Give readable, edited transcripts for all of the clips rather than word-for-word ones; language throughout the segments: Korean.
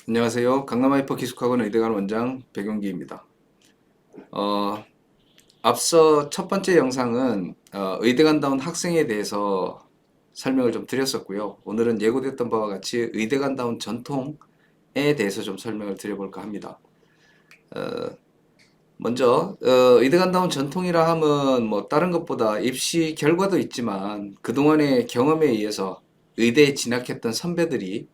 안녕하세요. 강남하이퍼 기숙학원 의대관 원장 백용기입니다. 어, 앞서 첫 번째 영상은 의대간다운 학생에 대해서 설명을 좀 드렸었고요. 오늘은 예고됐던 바와 같이 의대간다운 전통에 대해서 좀 설명을 드려볼까 합니다. 먼저 의대간다운 전통이라 하면 뭐 다른 것보다 입시 결과도 있지만 그동안의 경험에 의해서 의대에 진학했던 선배들이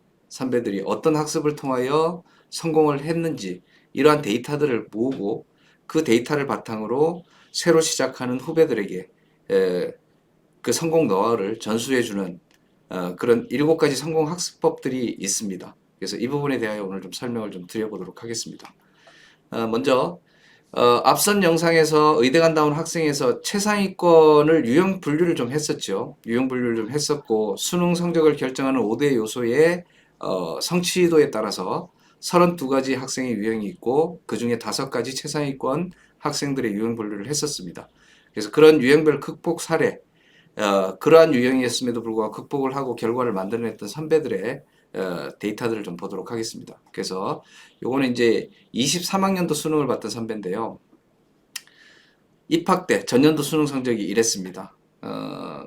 어떤 학습을 통하여 성공을 했는지 이러한 데이터들을 모으고 그 데이터를 바탕으로 새로 시작하는 후배들에게 에, 그 성공 노하우를 전수해주는 그런 7가지 성공 학습법들이 있습니다. 그래서 이 부분에 대하여 오늘 좀 설명을 좀 드려보도록 하겠습니다. 먼저 앞선 영상에서 의대간다운 학생에서 최상위권을 유형 분류를 좀 했었죠. 유형 분류를 좀 했었고 수능 성적을 결정하는 5대 요소의 성취도에 따라서 32가지 학생의 유형이 있고 그 중에 5가지 최상위권 학생들의 유형 분류를 했었습니다. 그래서 그런 유형별 극복 사례, 그러한 유형이었음에도 불구하고 극복을 하고 결과를 만들어냈던 선배들의 데이터들을 좀 보도록 하겠습니다. 그래서 요거는 이제 23학년도 수능을 봤던 선배인데요. 입학 때 전년도 수능 성적이 이랬습니다.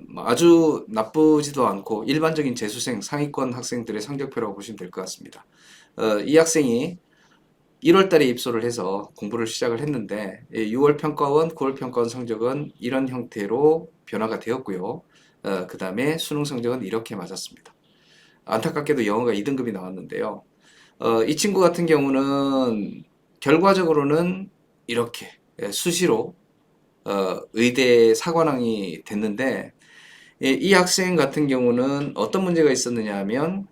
뭐 아주 나쁘지도 않고 일반적인 재수생 상위권 학생들의 성적표라고 보시면 될 것 같습니다. 이 학생이 1월 달에 입소를 해서 공부를 시작을 했는데 6월 평가원, 9월 평가원 성적은 이런 형태로 변화가 되었고요. 그 다음에 수능 성적은 이렇게 맞았습니다. 안타깝게도 영어가 2등급이 나왔는데요. 이 친구 같은 경우는 결과적으로는 이렇게 수시로 의대 사관왕이 됐는데 이 학생 같은 경우는 어떤 문제가 있었느냐 하면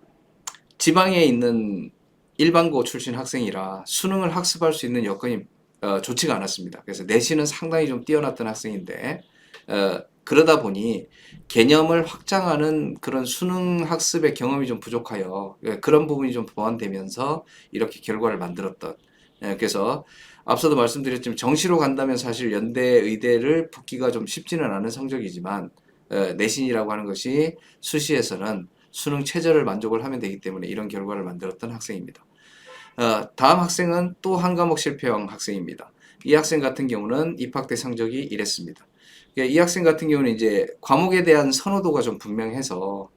지방에 있는 일반고 출신 학생이라 수능을 학습할 수 있는 여건이 좋지가 않았습니다. 그래서 내신은 상당히 좀 뛰어났던 학생인데 그러다 보니 개념을 확장하는 그런 수능 학습의 경험이 좀 부족하여 그런 부분이 좀 보완되면서 이렇게 결과를 만들었던 그래서 앞서도 말씀드렸지만 정시로 간다면 사실 연대 의대를 붙기가 좀 쉽지는 않은 성적이지만 내신이라고 하는 것이 수시에서는 수능 최저를 만족을 하면 되기 때문에 이런 결과를 만들었던 학생입니다. 다음 학생은 또 한 과목 실패형 학생입니다. 이 학생 같은 경우는 입학 때 성적이 이랬습니다. 이 학생 같은 경우는 이제 과목에 대한 선호도가 좀 분명해서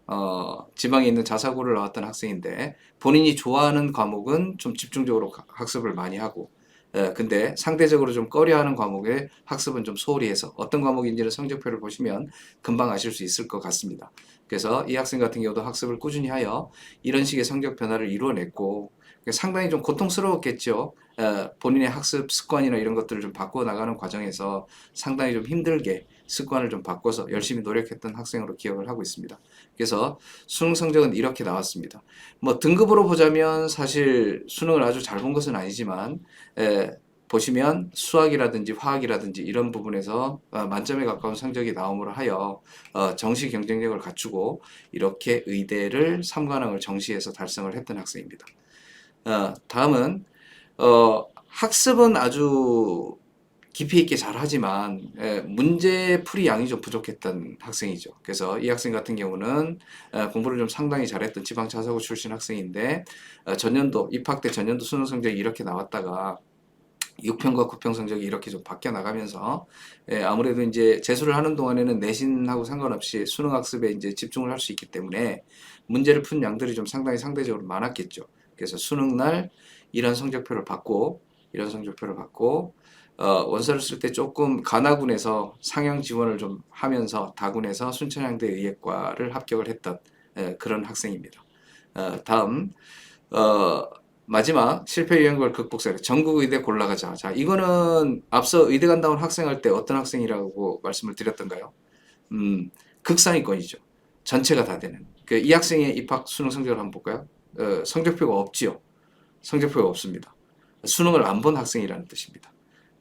지방에 있는 자사고를 나왔던 학생인데 본인이 좋아하는 과목은 좀 집중적으로 학습을 많이 하고 근데 상대적으로 좀 꺼려하는 과목의 학습은 좀 소홀히 해서 어떤 과목인지는 성적표를 보시면 금방 아실 수 있을 것 같습니다. 그래서 이 학생 같은 경우도 학습을 꾸준히 하여 이런 식의 성적 변화를 이루어냈고 상당히 좀 고통스러웠겠죠. 본인의 학습 습관이나 이런 것들을 좀 바꿔 나가는 과정에서 상당히 좀 힘들게 습관을 좀 바꿔서 열심히 노력했던 학생으로 기억을 하고 있습니다. 그래서 수능 성적은 이렇게 나왔습니다. 뭐 등급으로 보자면 사실 수능을 아주 잘 본 것은 아니지만 보시면 수학이라든지 화학이라든지 이런 부분에서 만점에 가까운 성적이 나옴으로 하여 정시 경쟁력을 갖추고 이렇게 의대를 3관왕을 정시에서 달성을 했던 학생입니다. 다음은 학습은 아주 깊이 있게 잘하지만 문제 풀이 양이 좀 부족했던 학생이죠. 그래서 이 학생 같은 경우는 공부를 좀 상당히 잘했던 지방 자사고 출신 학생인데 전년도 입학 때 전년도 수능 성적이 이렇게 나왔다가 6평과 9평 성적이 이렇게 좀 바뀌어 나가면서 아무래도 이제 재수를 하는 동안에는 내신하고 상관없이 수능 학습에 이제 집중을 할 수 있기 때문에 문제를 푼 양들이 좀 상당히 상대적으로 많았겠죠. 그래서 수능 날 이런 성적표를 받고 원서를 쓸 때 조금 가나군에서 상영 지원을 좀 하면서 다군에서 순천향대 의예과를 합격을 했던 그런 학생입니다. 다음 어, 마지막 실패 유형별 극복 사례 전국 의대 골라가자. 자, 이거는 앞서 의대 간다운 학생할 때 어떤 학생이라고 말씀을 드렸던가요? 극상위권이죠. 전체가 다 되는. 이 학생의 입학 수능 성적을 한번 볼까요? 성적표가 없지요. 성적표가 없습니다. 수능을 안 본 학생이라는 뜻입니다.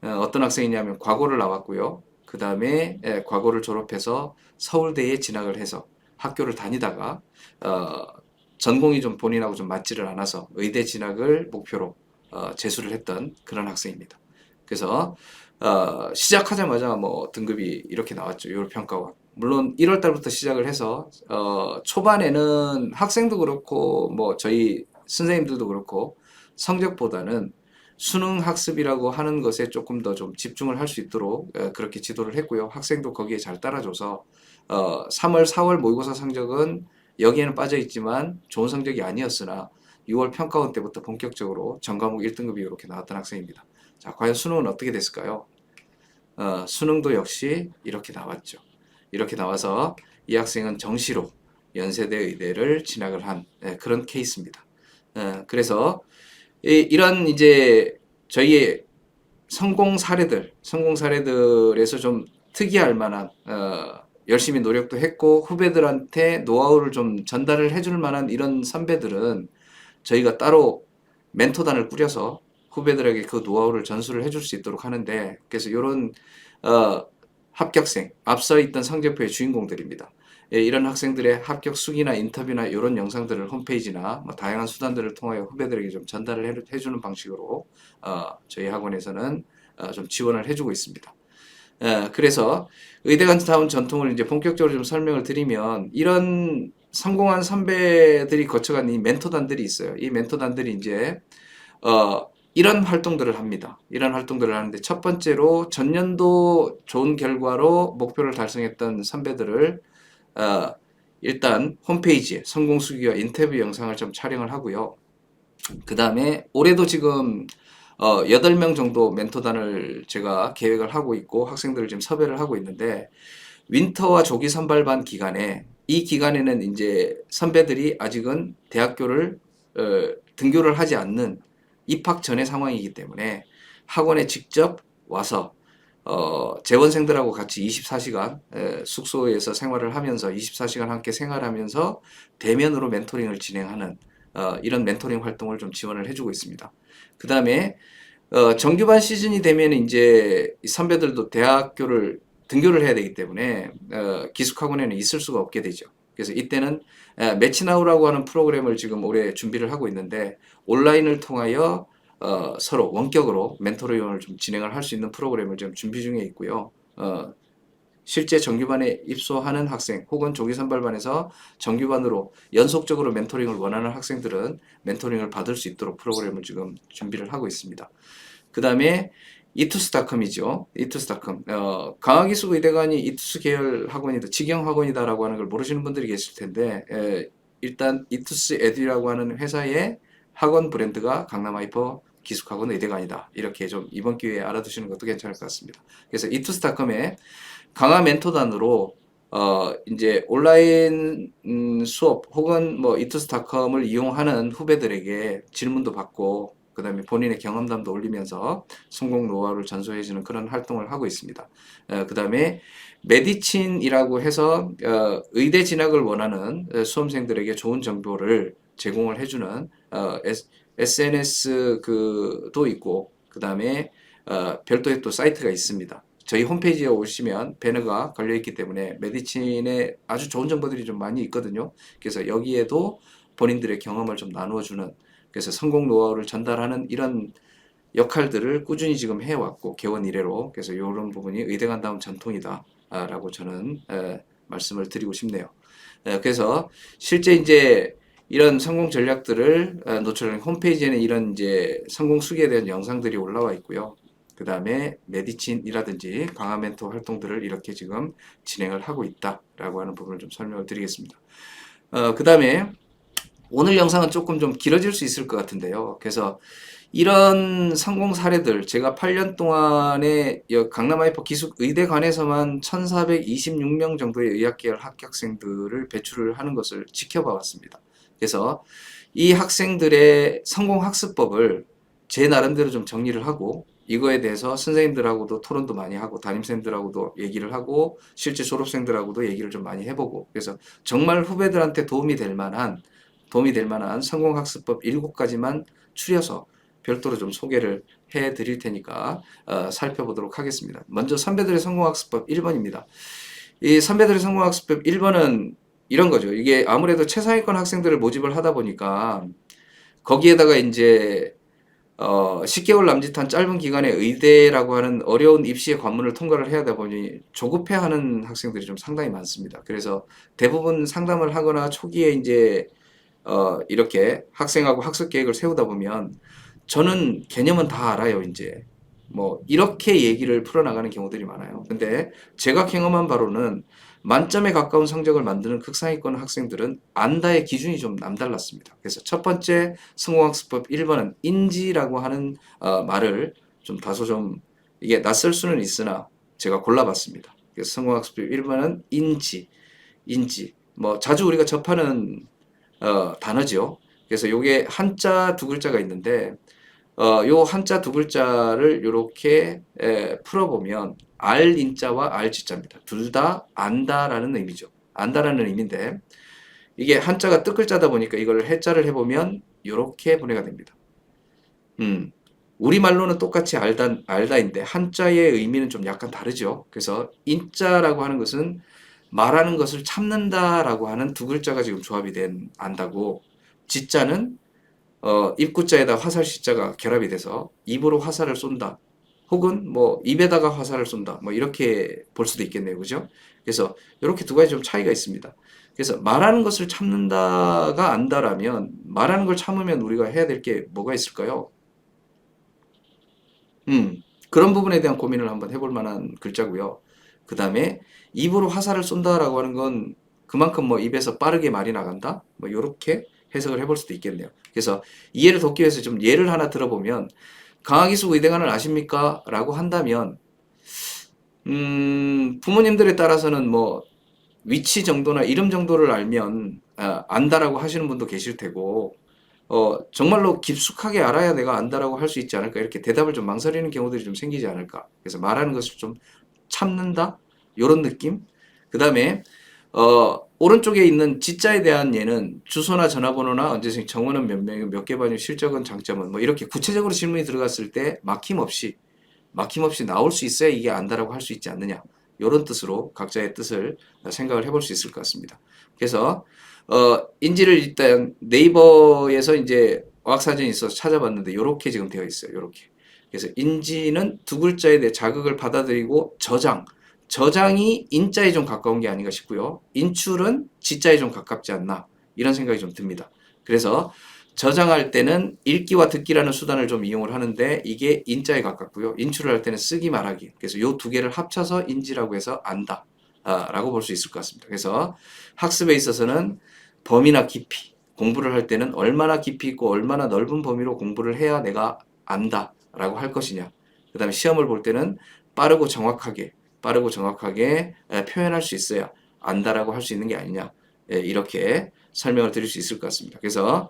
어떤 학생이냐면 과고를 나왔고요. 그 다음에 과고를 졸업해서 서울대에 진학을 해서 학교를 다니다가 어, 전공이 좀 본인하고 좀 맞지를 않아서 의대 진학을 목표로 재수를 했던 그런 학생입니다. 그래서 시작하자마자 뭐 등급이 이렇게 나왔죠. 요일평가원. 물론 1월 달부터 시작을 해서 초반에는 학생도 그렇고 뭐 저희 선생님들도 그렇고 성적보다는 수능 학습이라고 하는 것에 조금 더 좀 집중을 할 수 있도록 그렇게 지도를 했고요. 학생도 거기에 잘 따라줘서 3월, 4월 모의고사 성적은 여기에는 빠져 있지만 좋은 성적이 아니었으나 6월 평가원 때부터 본격적으로 전 과목 1등급이 이렇게 나왔던 학생입니다. 자, 과연 수능은 어떻게 됐을까요? 수능도 역시 이렇게 나왔죠. 이렇게 나와서 이 학생은 정시로 연세대 의대를 진학을 한 그런 케이스입니다. 그래서 이런 이제 저희의 성공 사례들에서 좀 특이할 만한 열심히 노력도 했고 후배들한테 노하우를 좀 전달을 해줄 만한 이런 선배들은 저희가 따로 멘토단을 꾸려서 후배들에게 그 노하우를 전수를 해줄 수 있도록 하는데 그래서 이런 합격생 앞서 있던 성적표의 주인공들입니다. 이런 학생들의 합격 수기나 인터뷰나 이런 영상들을 홈페이지나 뭐 다양한 수단들을 통하여 후배들에게 좀 전달을 해주는 방식으로 저희 학원에서는 좀 지원을 해주고 있습니다. 그래서 의대간다운 전통을 이제 본격적으로 좀 설명을 드리면 이런 성공한 선배들이 거쳐간 이 멘토단들이 있어요. 이 멘토단들이 이제 이런 활동들을 합니다. 이런 활동들을 하는데 첫 번째로 전년도 좋은 결과로 목표를 달성했던 선배들을 일단 홈페이지에 성공 수기와 인터뷰 영상을 좀 촬영을 하고요. 그 다음에 올해도 지금 8명 정도 멘토단을 제가 계획을 하고 있고 학생들을 지금 섭외를 하고 있는데 윈터와 조기 선발반 기간에 이 기간에는 이제 선배들이 아직은 대학교를 등교를 하지 않는 입학 전의 상황이기 때문에 학원에 직접 와서 재원생들하고 같이 24시간 숙소에서 생활을 하면서 24시간 함께 생활하면서 대면으로 멘토링을 진행하는 이런 멘토링 활동을 좀 지원을 해주고 있습니다. 그 다음에 정규반 시즌이 되면 이제 선배들도 대학교를 등교를 해야 되기 때문에 기숙학원에는 있을 수가 없게 되죠. 그래서 이때는 매치나우라고 하는 프로그램을 지금 올해 준비를 하고 있는데 온라인을 통하여 서로 원격으로 멘토링을 좀 진행을 할 수 있는 프로그램을 지금 준비 중에 있고요. 실제 정규반에 입소하는 학생 혹은 조기 선발반에서 정규반으로 연속적으로 멘토링을 원하는 학생들은 멘토링을 받을 수 있도록 프로그램을 지금 준비를 하고 있습니다. 그 다음에 이투스닷컴이죠. 이투스닷컴. 강화기숙 의대관이 이투스 계열 학원이다, 직영 학원이다라고 하는 걸 모르시는 분들이 계실 텐데 일단 이투스 에듀라고 하는 회사의 학원 브랜드가 강남 하이퍼 기숙학원 의대관이다. 이렇게 좀 이번 기회에 알아두시는 것도 괜찮을 것 같습니다. 그래서 이투스닷컴에 강화 멘토단으로 이제 온라인 수업 혹은 뭐 이투스닷컴을 이용하는 후배들에게 질문도 받고 그 다음에 본인의 경험담도 올리면서 성공 노하우를 전수해주는 그런 활동을 하고 있습니다. 그 다음에 메디친이라고 해서 의대 진학을 원하는 수험생들에게 좋은 정보를 제공을 해주는 SNS 그도 있고 그 다음에 별도의 또 사이트가 있습니다. 저희 홈페이지에 오시면 배너가 걸려있기 때문에 메디친에 아주 좋은 정보들이 좀 많이 있거든요. 그래서 여기에도 본인들의 경험을 좀 나누어주는 그래서 성공 노하우를 전달하는 이런 역할들을 꾸준히 지금 해왔고 개원 이래로 그래서 이런 부분이 의대간다운 전통이다 라고 저는 말씀을 드리고 싶네요. 그래서 실제 이제 이런 성공 전략들을 노출하는 홈페이지에는 이런 이제 성공 수기에 대한 영상들이 올라와 있고요. 그 다음에 메디친이라든지 강화 멘토 활동들을 이렇게 지금 진행을 하고 있다라고 하는 부분을 좀 설명을 드리겠습니다. 그 다음에 오늘 영상은 조금 좀 길어질 수 있을 것 같은데요. 그래서 이런 성공 사례들 제가 8년 동안에 강남 하이퍼 기숙 의대관에서만 1426명 정도의 의학계열 합격생들을 배출을 하는 것을 지켜봐 왔습니다. 그래서 이 학생들의 성공 학습법을 제 나름대로 좀 정리를 하고 이거에 대해서 선생님들하고도 토론도 많이 하고 담임쌤들하고도 얘기를 하고 실제 졸업생들하고도 얘기를 좀 많이 해보고 그래서 정말 후배들한테 도움이 될 만한 성공학습법 7가지만 추려서 별도로 좀 소개를 해 드릴 테니까 살펴보도록 하겠습니다. 먼저 선배들의 성공학습법 1번입니다. 이 선배들의 성공학습법 1번은 이런 거죠. 이게 아무래도 최상위권 학생들을 모집을 하다 보니까 거기에다가 이제 10개월 남짓한 짧은 기간에 의대라고 하는 어려운 입시의 관문을 통과를 해야 하다 보니 조급해하는 학생들이 좀 상당히 많습니다. 그래서 대부분 상담을 하거나 초기에 이제 이렇게 학생하고 학습 계획을 세우다 보면 저는 개념은 다 알아요, 이제. 뭐, 이렇게 얘기를 풀어나가는 경우들이 많아요. 근데 제가 경험한 바로는 만점에 가까운 성적을 만드는 극상위권 학생들은 안다의 기준이 좀 남달랐습니다. 그래서 첫 번째 성공학습법 1번은 인지라고 하는 말을 좀 다소 좀 이게 낯설 수는 있으나 제가 골라봤습니다. 그래서 성공학습법 1번은 인지. 뭐 자주 우리가 접하는 단어죠. 그래서 요게 한자 두 글자가 있는데 요 한자 두 글자를 이렇게 풀어보면 알인자와 알지자입니다. 둘 다 안다라는 의미죠. 안다라는 의미인데 이게 한자가 뜻글자다 보니까 이걸 해자를 해보면 이렇게 분해가 됩니다. 우리말로는 똑같이 알다인데 한자의 의미는 좀 약간 다르죠. 그래서 인자라고 하는 것은 말하는 것을 참는다라고 하는 두 글자가 지금 조합이 된 안다고 지자는 입구자에다 화살 시자가 결합이 돼서 입으로 화살을 쏜다. 혹은 뭐 입에다가 화살을 쏜다. 뭐 이렇게 볼 수도 있겠네요. 그죠? 그래서 이렇게 두 가지 좀 차이가 있습니다. 그래서 말하는 것을 참는다가 안다라면 말하는 걸 참으면 우리가 해야 될 게 뭐가 있을까요? 그런 부분에 대한 고민을 한번 해볼 만한 글자고요. 그 다음에 입으로 화살을 쏜다라고 하는 건 그만큼 뭐 입에서 빠르게 말이 나간다? 뭐 이렇게 해석을 해볼 수도 있겠네요. 그래서 이해를 돕기 위해서 좀 예를 하나 들어보면 강화기수 의대관을 아십니까? 라고 한다면 부모님들에 따라서는 뭐 위치 정도나 이름 정도를 알면 안다라고 하시는 분도 계실 테고 정말로 깊숙하게 알아야 내가 안다라고 할 수 있지 않을까 이렇게 대답을 좀 망설이는 경우들이 좀 생기지 않을까. 그래서 말하는 것을 좀 참는다 요런 느낌. 그 다음에 오른쪽에 있는 지자에 대한 예는 주소나 전화번호나 언제생 정원은 몇 명이고 몇 개 반이고 실적은 장점은 뭐 이렇게 구체적으로 질문이 들어갔을 때 막힘없이 나올 수 있어야 이게 안다라고 할 수 있지 않느냐. 이런 뜻으로 각자의 뜻을 생각을 해볼 수 있을 것 같습니다. 그래서 인지를 일단 네이버에서 이제 어학사전이 있어서 찾아봤는데 이렇게 지금 되어 있어요. 이렇게. 그래서 인지는 두 글자에 대해 자극을 받아들이고 저장이 인자에 좀 가까운 게 아닌가 싶고요. 인출은 지자에 좀 가깝지 않나 이런 생각이 좀 듭니다. 그래서 저장할 때는 읽기와 듣기라는 수단을 좀 이용을 하는데 이게 인자에 가깝고요. 인출을 할 때는 쓰기 말하기. 그래서 이 두 개를 합쳐서 인지라고 해서 안다. 라고 볼 수 있을 것 같습니다. 그래서 학습에 있어서는 범위나 깊이, 공부를 할 때는 얼마나 깊이 있고 얼마나 넓은 범위로 공부를 해야 내가 안다 라고 할 것이냐. 그 다음에 시험을 볼 때는 빠르고 정확하게 표현할 수 있어야 안다라고 할 수 있는 게 아니냐. 이렇게 설명을 드릴 수 있을 것 같습니다. 그래서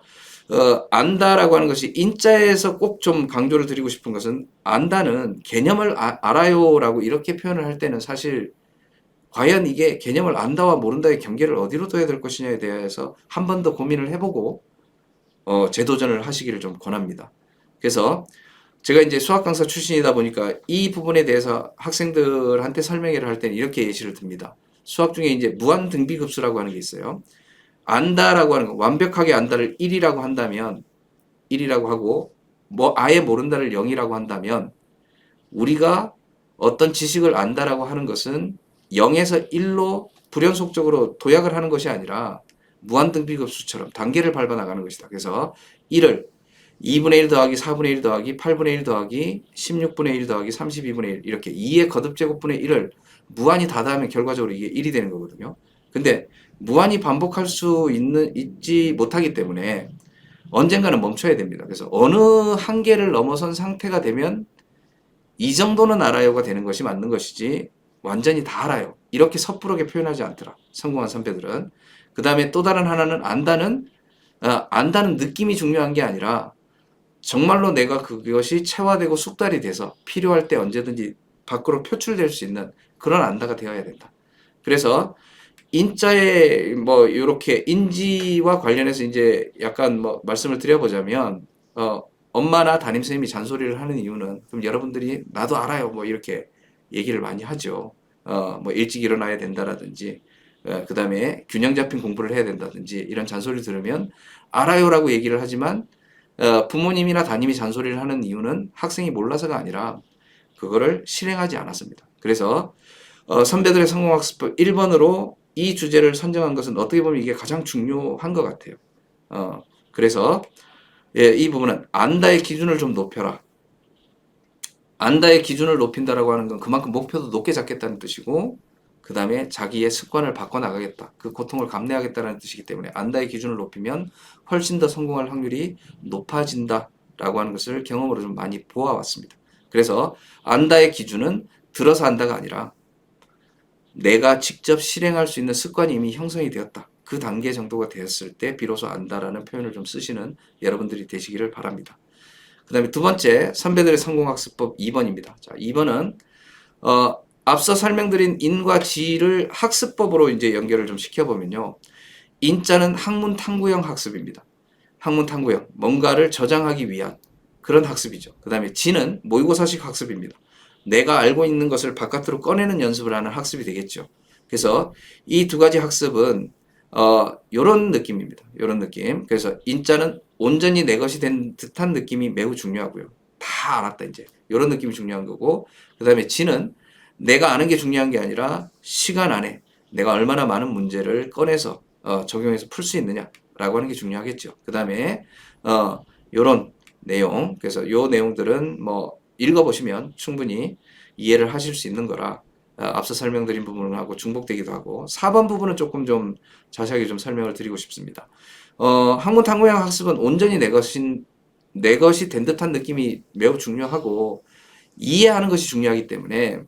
안다라고 하는 것이 인자에서 꼭 좀 강조를 드리고 싶은 것은 안다는 개념을 알아요라고 이렇게 표현을 할 때는 사실 과연 이게 개념을 안다와 모른다의 경계를 어디로 둬야 될 것이냐에 대해서 한 번 더 고민을 해보고 재도전을 하시기를 좀 권합니다. 그래서 제가 이제 수학 강사 출신이다 보니까 이 부분에 대해서 학생들한테 설명회를 할 때는 이렇게 예시를 듭니다. 수학 중에 이제 무한 등비급수라고 하는 게 있어요. 안다라고 하는 거, 완벽하게 안다를 1이라고 한다면 1이라고 하고 뭐 아예 모른다를 0이라고 한다면 우리가 어떤 지식을 안다라고 하는 것은 0에서 1로 불연속적으로 도약을 하는 것이 아니라 무한등비급수처럼 단계를 밟아 나가는 것이다. 그래서 1을 2분의 1 더하기 4분의 1 더하기 8분의 1 더하기 16분의 1 더하기 32분의 1 이렇게 2의 거듭제곱분의 1을 무한히 다 더하면 결과적으로 이게 1이 되는 거거든요. 근데 무한히 반복할 수 있지 못하기 때문에 언젠가는 멈춰야 됩니다. 그래서 어느 한계를 넘어선 상태가 되면 이 정도는 알아요가 되는 것이 맞는 것이지 완전히 다 알아요. 이렇게 섣부르게 표현하지 않더라. 성공한 선배들은. 그 다음에 또 다른 하나는 안다는 느낌이 중요한 게 아니라 정말로 내가 그것이 체화되고 숙달이 돼서 필요할 때 언제든지 밖으로 표출될 수 있는 그런 안다가 되어야 된다. 그래서 인자에 뭐 이렇게 인지와 관련해서 이제 약간 뭐 말씀을 드려보자면 엄마나 담임 선생님이 잔소리를 하는 이유는 그럼 여러분들이 나도 알아요 뭐 이렇게 얘기를 많이 하죠. 뭐 일찍 일어나야 된다라든지 그 다음에 균형 잡힌 공부를 해야 된다든지 이런 잔소리를 들으면 알아요라고 얘기를 하지만 부모님이나 담임이 잔소리를 하는 이유는 학생이 몰라서가 아니라 그거를 실행하지 않았습니다. 그래서 선배들의 성공학습법 1번으로 이 주제를 선정한 것은 어떻게 보면 이게 가장 중요한 것 같아요. 그래서 예, 이 부분은 안다의 기준을 좀 높여라. 안다의 기준을 높인다라고 하는 건 그만큼 목표도 높게 잡겠다는 뜻이고, 그 다음에 자기의 습관을 바꿔나가겠다. 그 고통을 감내하겠다는 뜻이기 때문에 안다의 기준을 높이면 훨씬 더 성공할 확률이 높아진다라고 하는 것을 경험으로 좀 많이 보아왔습니다. 그래서 안다의 기준은 들어서 안다가 아니라 내가 직접 실행할 수 있는 습관이 이미 형성이 되었다. 그 단계 정도가 되었을 때 비로소 안다라는 표현을 좀 쓰시는 여러분들이 되시기를 바랍니다. 그 다음에 두 번째, 선배들의 성공학습법 2번입니다. 자, 2번은, 앞서 설명드린 인과 지를 학습법으로 이제 연결을 좀 시켜보면요. 인자는 학문 탐구형 학습입니다. 학문 탐구형. 뭔가를 저장하기 위한 그런 학습이죠. 그 다음에 지는 모의고사식 학습입니다. 내가 알고 있는 것을 바깥으로 꺼내는 연습을 하는 학습이 되겠죠. 그래서 이 두 가지 학습은 요런 느낌입니다. 요런 느낌. 그래서 인자는 온전히 내 것이 된 듯한 느낌이 매우 중요하고요. 다 알았다 이제. 요런 느낌이 중요한 거고, 그 다음에 지는 내가 아는 게 중요한 게 아니라 시간 안에 내가 얼마나 많은 문제를 꺼내서 적용해서 풀 수 있느냐라고 하는 게 중요하겠죠. 그 다음에 요런 내용. 그래서 요 내용들은 뭐 읽어보시면 충분히 이해를 하실 수 있는 거라 앞서 설명드린 부분하고 중복되기도 하고 4번 부분은 조금 좀 자세하게 좀 설명을 드리고 싶습니다. 학문 탐구형 학습은 온전히 내 것이 된 듯한 느낌이 매우 중요하고 이해하는 것이 중요하기 때문에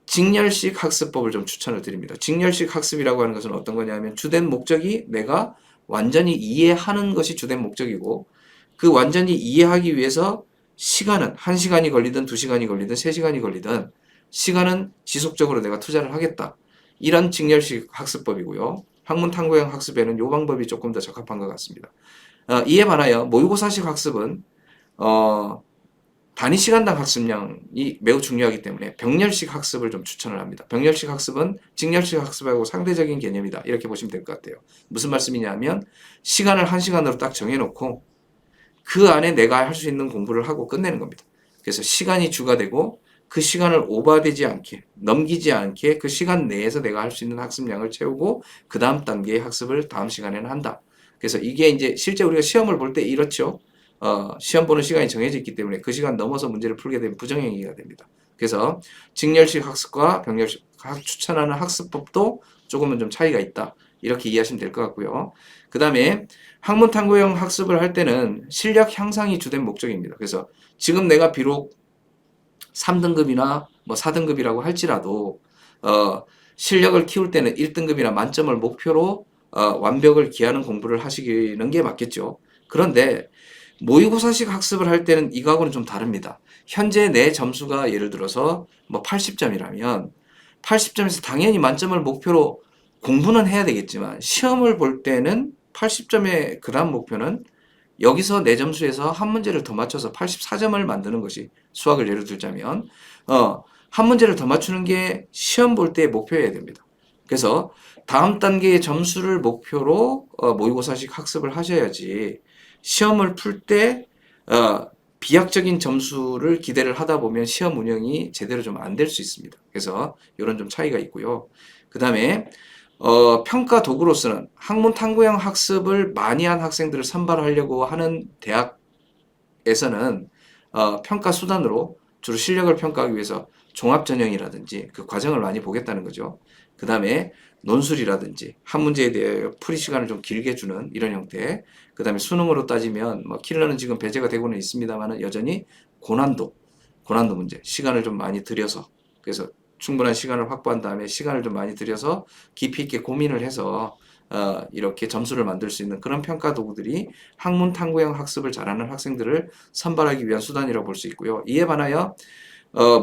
직렬식 학습법을 좀 추천을 드립니다. 직렬식 학습이라고 하는 것은 어떤 거냐면 주된 목적이 내가 완전히 이해하는 것이 주된 목적이고 그 완전히 이해하기 위해서 시간은 1시간이 걸리든 2시간이 걸리든 3시간이 걸리든 시간은 지속적으로 내가 투자를 하겠다. 이런 직렬식 학습법이고요. 학문 탐구형 학습에는 이 방법이 조금 더 적합한 것 같습니다. 이에 반하여 모의고사식 학습은 단위 시간당 학습량이 매우 중요하기 때문에 병렬식 학습을 좀 추천을 합니다. 병렬식 학습은 직렬식 학습하고 상대적인 개념이다. 이렇게 보시면 될 것 같아요. 무슨 말씀이냐면 시간을 1시간으로 딱 정해놓고 그 안에 내가 할 수 있는 공부를 하고 끝내는 겁니다. 그래서 시간이 주가 되고 그 시간을 오버되지 않게 넘기지 않게 그 시간 내에서 내가 할 수 있는 학습량을 채우고 그 다음 단계의 학습을 다음 시간에는 한다. 그래서 이게 이제 실제 우리가 시험을 볼 때 이렇죠. 시험 보는 시간이 정해져 있기 때문에 그 시간 넘어서 문제를 풀게 되면 부정행위가 됩니다. 그래서 직렬식 학습과 병렬식 추천하는 학습법도 조금은 좀 차이가 있다. 이렇게 이해하시면 될 것 같고요. 그 다음에 학문 탐구형 학습을 할 때는 실력 향상이 주된 목적입니다. 그래서 지금 내가 비록 3등급이나 뭐 4등급이라고 할지라도 실력을 키울 때는 1등급이나 만점을 목표로 완벽을 기하는 공부를 하시는 게 맞겠죠. 그런데 모의고사식 학습을 할 때는 이거하고는 좀 다릅니다. 현재 내 점수가 예를 들어서 뭐 80점이라면 80점에서 당연히 만점을 목표로 공부는 해야 되겠지만 시험을 볼 때는 80점의 그 다음 목표는 여기서 내 점수에서 한 문제를 더 맞춰서 84점을 만드는 것이 수학을 예로 들자면 한 문제를 더 맞추는 게 시험 볼 때의 목표여야 됩니다. 그래서 다음 단계의 점수를 목표로 모의고사식 학습을 하셔야지 시험을 풀 때 비약적인 점수를 기대를 하다 보면 시험 운영이 제대로 좀 안 될 수 있습니다. 그래서 이런 좀 차이가 있고요. 그 다음에 평가 도구로서는 학문 탐구형 학습을 많이 한 학생들을 선발하려고 하는 대학에서는 평가 수단으로 주로 실력을 평가하기 위해서 종합전형이라든지 그 과정을 많이 보겠다는 거죠. 그 다음에 논술이라든지 한 문제에 대해 풀이 시간을 좀 길게 주는 이런 형태. 그 다음에 수능으로 따지면 뭐 킬러는 지금 배제가 되고는 있습니다만 여전히 고난도 문제 시간을 좀 많이 들여서 그래서 충분한 시간을 확보한 다음에 시간을 좀 많이 들여서 깊이 있게 고민을 해서 이렇게 점수를 만들 수 있는 그런 평가 도구들이 학문 탐구형 학습을 잘하는 학생들을 선발하기 위한 수단이라고 볼 수 있고요. 이에 반하여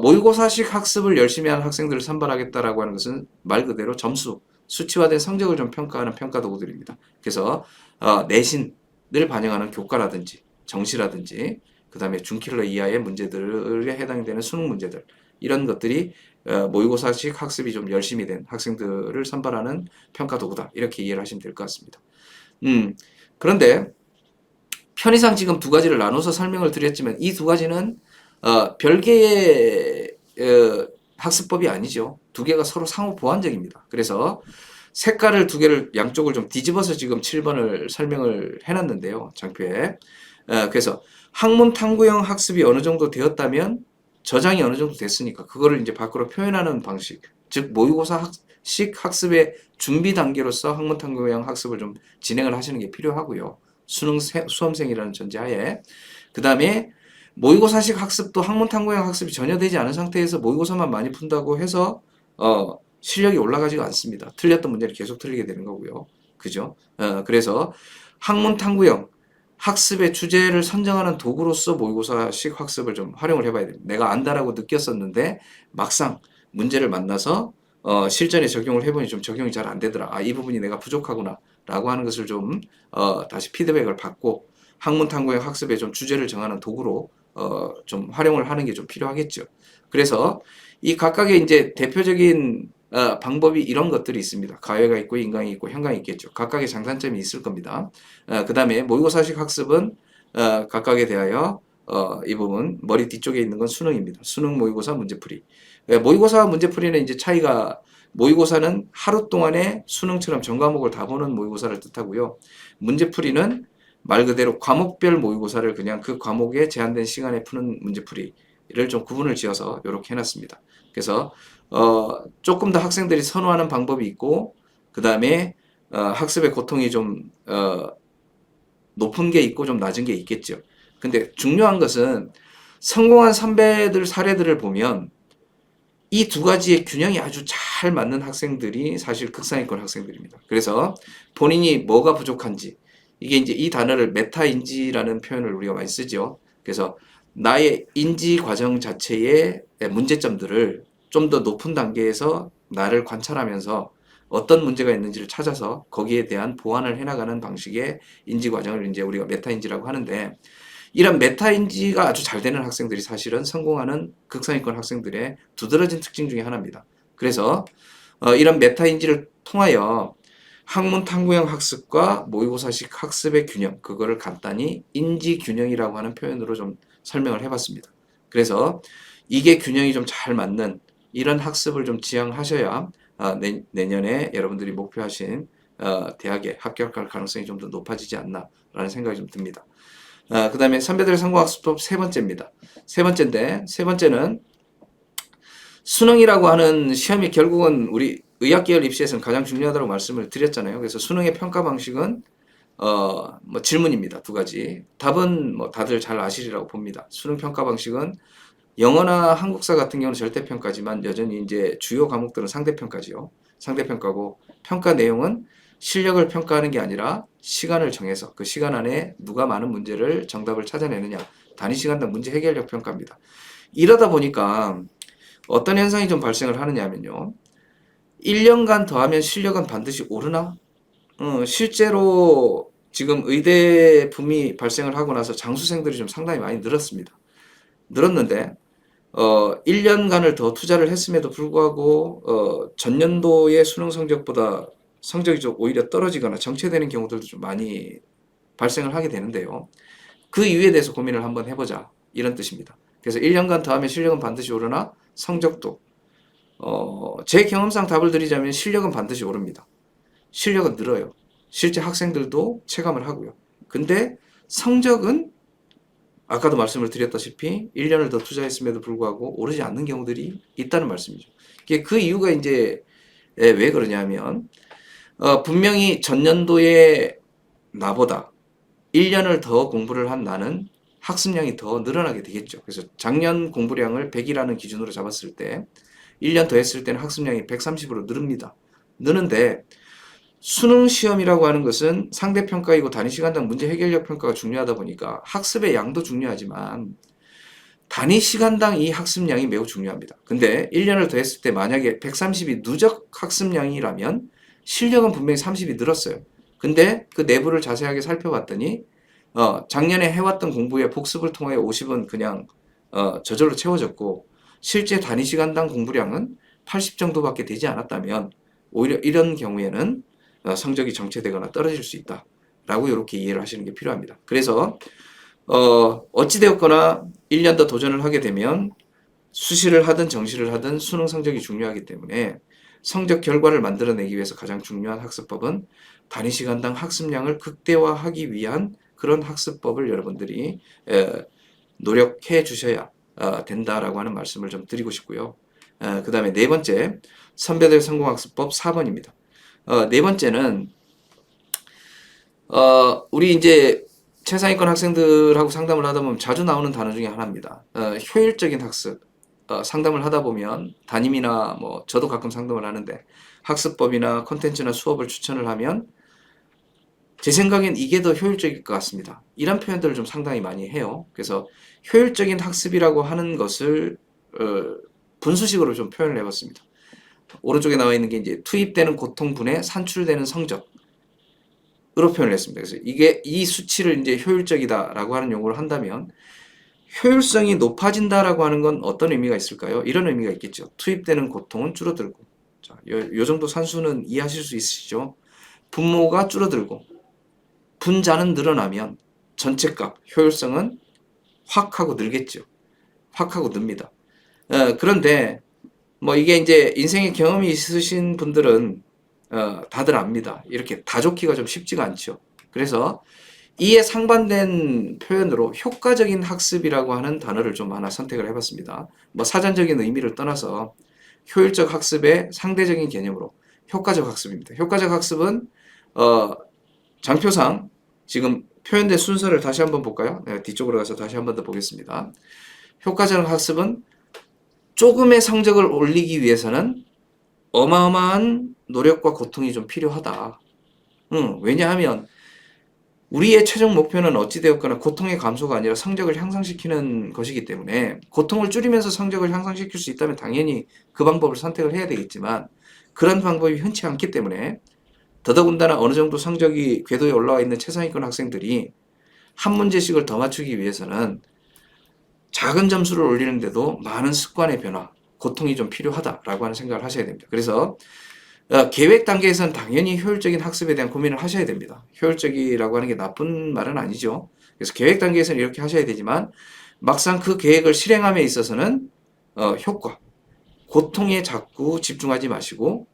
모의고사식 학습을 열심히 하는 학생들을 선발하겠다라고 하는 것은 말 그대로 점수, 수치화된 성적을 좀 평가하는 평가 도구들입니다. 그래서 내신을 반영하는 교과라든지 정시라든지 그 다음에 준킬러 이하의 문제들에 해당이 되는 수능 문제들 이런 것들이 모의고사식 학습이 좀 열심히 된 학생들을 선발하는 평가 도구다. 이렇게 이해를 하시면 될 것 같습니다. 그런데 편의상 지금 두 가지를 나눠서 설명을 드렸지만 이 두 가지는 별개의 학습법이 아니죠. 두 개가 서로 상호 보완적입니다. 그래서 색깔을 두 개를 양쪽을 좀 뒤집어서 지금 7번을 설명을 해놨는데요. 장표에. 그래서 학문 탐구형 학습이 어느 정도 되었다면 저장이 어느 정도 됐으니까 그거를 이제 밖으로 표현하는 방식, 즉 모의고사식 학습의 준비 단계로서 학문 탐구형 학습을 좀 진행을 하시는 게 필요하고요. 수험생이라는 전제하에. 그 다음에 모의고사식 학습도 학문 탐구형 학습이 전혀 되지 않은 상태에서 모의고사만 많이 푼다고 해서 실력이 올라가지가 않습니다. 틀렸던 문제를 계속 틀리게 되는 거고요. 그죠? 그래서 학문 탐구형 학습의 주제를 선정하는 도구로서 모의고사식 학습을 좀 활용을 해봐야 됩니다. 내가 안다라고 느꼈었는데 막상 문제를 만나서 실전에 적용을 해보니 좀 적용이 잘 안 되더라. 아, 이 부분이 내가 부족하구나 라고 하는 것을 좀 다시 피드백을 받고 학문 탐구형 학습의 좀 주제를 정하는 도구로 좀 활용을 하는 게 좀 필요하겠죠. 그래서 이 각각의 이제 대표적인 방법이 이런 것들이 있습니다. 가외가 있고 인강이 있고 현강이 있겠죠. 각각의 장단점이 있을 겁니다. 그 다음에 모의고사식 학습은 각각에 대하여 이 부분 머리 뒤쪽에 있는 건 수능입니다. 수능 모의고사 문제풀이. 모의고사 문제풀이는 이제 차이가 모의고사는 하루 동안에 수능처럼 전 과목을 다 보는 모의고사를 뜻하고요. 문제풀이는 말 그대로 과목별 모의고사를 그냥 그 과목에 제한된 시간에 푸는 문제풀이를 좀 구분을 지어서 이렇게 해놨습니다. 그래서 조금 더 학생들이 선호하는 방법이 있고 그 다음에 학습의 고통이 좀 높은 게 있고 좀 낮은 게 있겠죠. 근데 중요한 것은 성공한 선배들 사례들을 보면 이 두 가지의 균형이 아주 잘 맞는 학생들이 사실 극상위권 학생들입니다. 그래서 본인이 뭐가 부족한지 이게 이제 이 단어를 메타인지라는 표현을 우리가 많이 쓰죠. 그래서 나의 인지 과정 자체의 문제점들을 좀 더 높은 단계에서 나를 관찰하면서 어떤 문제가 있는지를 찾아서 거기에 대한 보완을 해나가는 방식의 인지 과정을 이제 우리가 메타인지라고 하는데 이런 메타인지가 아주 잘 되는 학생들이 사실은 성공하는 극상위권 학생들의 두드러진 특징 중에 하나입니다. 그래서 이런 메타인지를 통하여 학문 탐구형 학습과 모의고사식 학습의 균형, 그거를 간단히 인지균형이라고 하는 표현으로 좀 설명을 해봤습니다. 그래서 이게 균형이 좀 잘 맞는 이런 학습을 좀 지향하셔야 내년에 여러분들이 목표하신 대학에 합격할 가능성이 좀 더 높아지지 않나라는 생각이 좀 듭니다. 그 다음에 선배들의 성공학습법 세 번째입니다. 세 번째는 수능이라고 하는 시험이 결국은 우리 의학계열 입시에서는 가장 중요하다고 말씀을 드렸잖아요. 그래서 수능의 평가 방식은 뭐 질문입니다. 두 가지. 답은 뭐 다들 잘 아시리라고 봅니다. 수능 평가 방식은 영어나 한국사 같은 경우는 절대평가지만 여전히 이제 주요 과목들은 상대평가지요. 상대평가고 평가 내용은 실력을 평가하는 게 아니라 시간을 정해서 그 시간 안에 누가 많은 문제를 정답을 찾아내느냐 단위 시간당 문제 해결력 평가입니다. 이러다 보니까 어떤 현상이 좀 발생을 하느냐면요. 1년간 더하면 실력은 반드시 오르나? 실제로 지금 의대 붐이 발생을 하고 나서 장수생들이 좀 상당히 많이 늘었습니다. 늘었는데 1년간을 더 투자를 했음에도 불구하고 전년도의 수능 성적보다 성적이 좀 오히려 떨어지거나 정체되는 경우들도 좀 많이 발생을 하게 되는데요. 그 이유에 대해서 고민을 한번 해보자 이런 뜻입니다. 그래서 1년간 더하면 실력은 반드시 오르나 성적도 제 경험상 답을 드리자면 실력은 반드시 오릅니다. 실력은 늘어요. 실제 학생들도 체감을 하고요. 근데 성적은 아까도 말씀을 드렸다시피 1년을 더 투자했음에도 불구하고 오르지 않는 경우들이 있다는 말씀이죠. 그 이유가 이제 왜 그러냐면 분명히 전년도에 나보다 1년을 더 공부를 한 나는 학습량이 더 늘어나게 되겠죠. 그래서 작년 공부량을 100이라는 기준으로 잡았을 때 1년 더 했을 때는 학습량이 130으로 늘습니다. 느는데 수능 시험이라고 하는 것은 상대평가이고 단위 시간당 문제 해결력 평가가 중요하다 보니까 학습의 양도 중요하지만 단위 시간당 이 학습량이 매우 중요합니다. 근데 1년을 더 했을 때 만약에 130이 누적 학습량이라면 실력은 분명히 30이 늘었어요. 근데 그 내부를 자세하게 살펴봤더니 작년에 해왔던 공부의 복습을 통해 50은 그냥 저절로 채워졌고 실제 단위 시간당 공부량은 80 정도밖에 되지 않았다면 오히려 이런 경우에는 성적이 정체되거나 떨어질 수 있다라고 이렇게 이해를 하시는 게 필요합니다. 그래서 어찌되었거나 1년 더 도전을 하게 되면 수시를 하든 정시를 하든 수능 성적이 중요하기 때문에 성적 결과를 만들어내기 위해서 가장 중요한 학습법은 단위 시간당 학습량을 극대화하기 위한 그런 학습법을 여러분들이 노력해 주셔야 된다라고 하는 말씀을 좀 드리고 싶고요. 그 다음에 네 번째, 선배들 성공학습법 4번입니다. 네 번째는 우리 이제 최상위권 학생들하고 상담을 하다 보면 자주 나오는 단어 중에 하나입니다. 효율적인 학습. 상담을 하다 보면 담임이나 뭐 저도 가끔 상담을 하는데 학습법이나 콘텐츠나 수업을 추천을 하면 제 생각엔 이게 더 효율적일 것 같습니다. 이런 표현들을 좀 상당히 많이 해요. 그래서 효율적인 학습이라고 하는 것을 분수식으로 좀 표현을 해봤습니다. 오른쪽에 나와 있는 게 이제 투입되는 고통분에 산출되는 성적으로 표현을 했습니다. 그래서 이게 이 수치를 이제 효율적이다라고 하는 용어를 한다면 효율성이 높아진다라고 하는 건 어떤 의미가 있을까요? 이런 의미가 있겠죠. 투입되는 고통은 줄어들고, 자, 요 정도 산수는 이해하실 수 있으시죠? 분모가 줄어들고 분자는 늘어나면 전체값 효율성은 확 하고 늘겠죠. 확 하고 늡니다. 그런데 뭐 이게 이제 인생의 경험이 있으신 분들은 다들 압니다. 이렇게 다 좋기가 좀 쉽지가 않죠. 그래서 이에 상반된 표현으로 효과적인 학습이라고 하는 단어를 좀 하나 선택을 해봤습니다. 뭐 사전적인 의미를 떠나서 효율적 학습의 상대적인 개념으로 효과적 학습입니다. 효과적 학습은 장표상 지금 표현된 순서를 다시 한번 볼까요? 네, 뒤쪽으로 가서 다시 한번 더 보겠습니다. 효과적 학습은 조금의 성적을 올리기 위해서는 어마어마한 노력과 고통이 좀 필요하다. 왜냐하면 우리의 최종 목표는 어찌되었거나 고통의 감소가 아니라 성적을 향상시키는 것이기 때문에 고통을 줄이면서 성적을 향상시킬 수 있다면 당연히 그 방법을 선택을 해야 되겠지만 그런 방법이 흔치 않기 때문에 더더군다나 어느 정도 성적이 궤도에 올라와 있는 최상위권 학생들이 한 문제씩을 더 맞추기 위해서는 작은 점수를 올리는데도 많은 습관의 변화, 고통이 좀 필요하다라고 하는 생각을 하셔야 됩니다. 그래서 계획 단계에서는 당연히 효율적인 학습에 대한 고민을 하셔야 됩니다. 효율적이라고 하는 게 나쁜 말은 아니죠. 그래서 계획 단계에서는 이렇게 하셔야 되지만 막상 그 계획을 실행함에 있어서는 효과, 고통에 자꾸 집중하지 마시고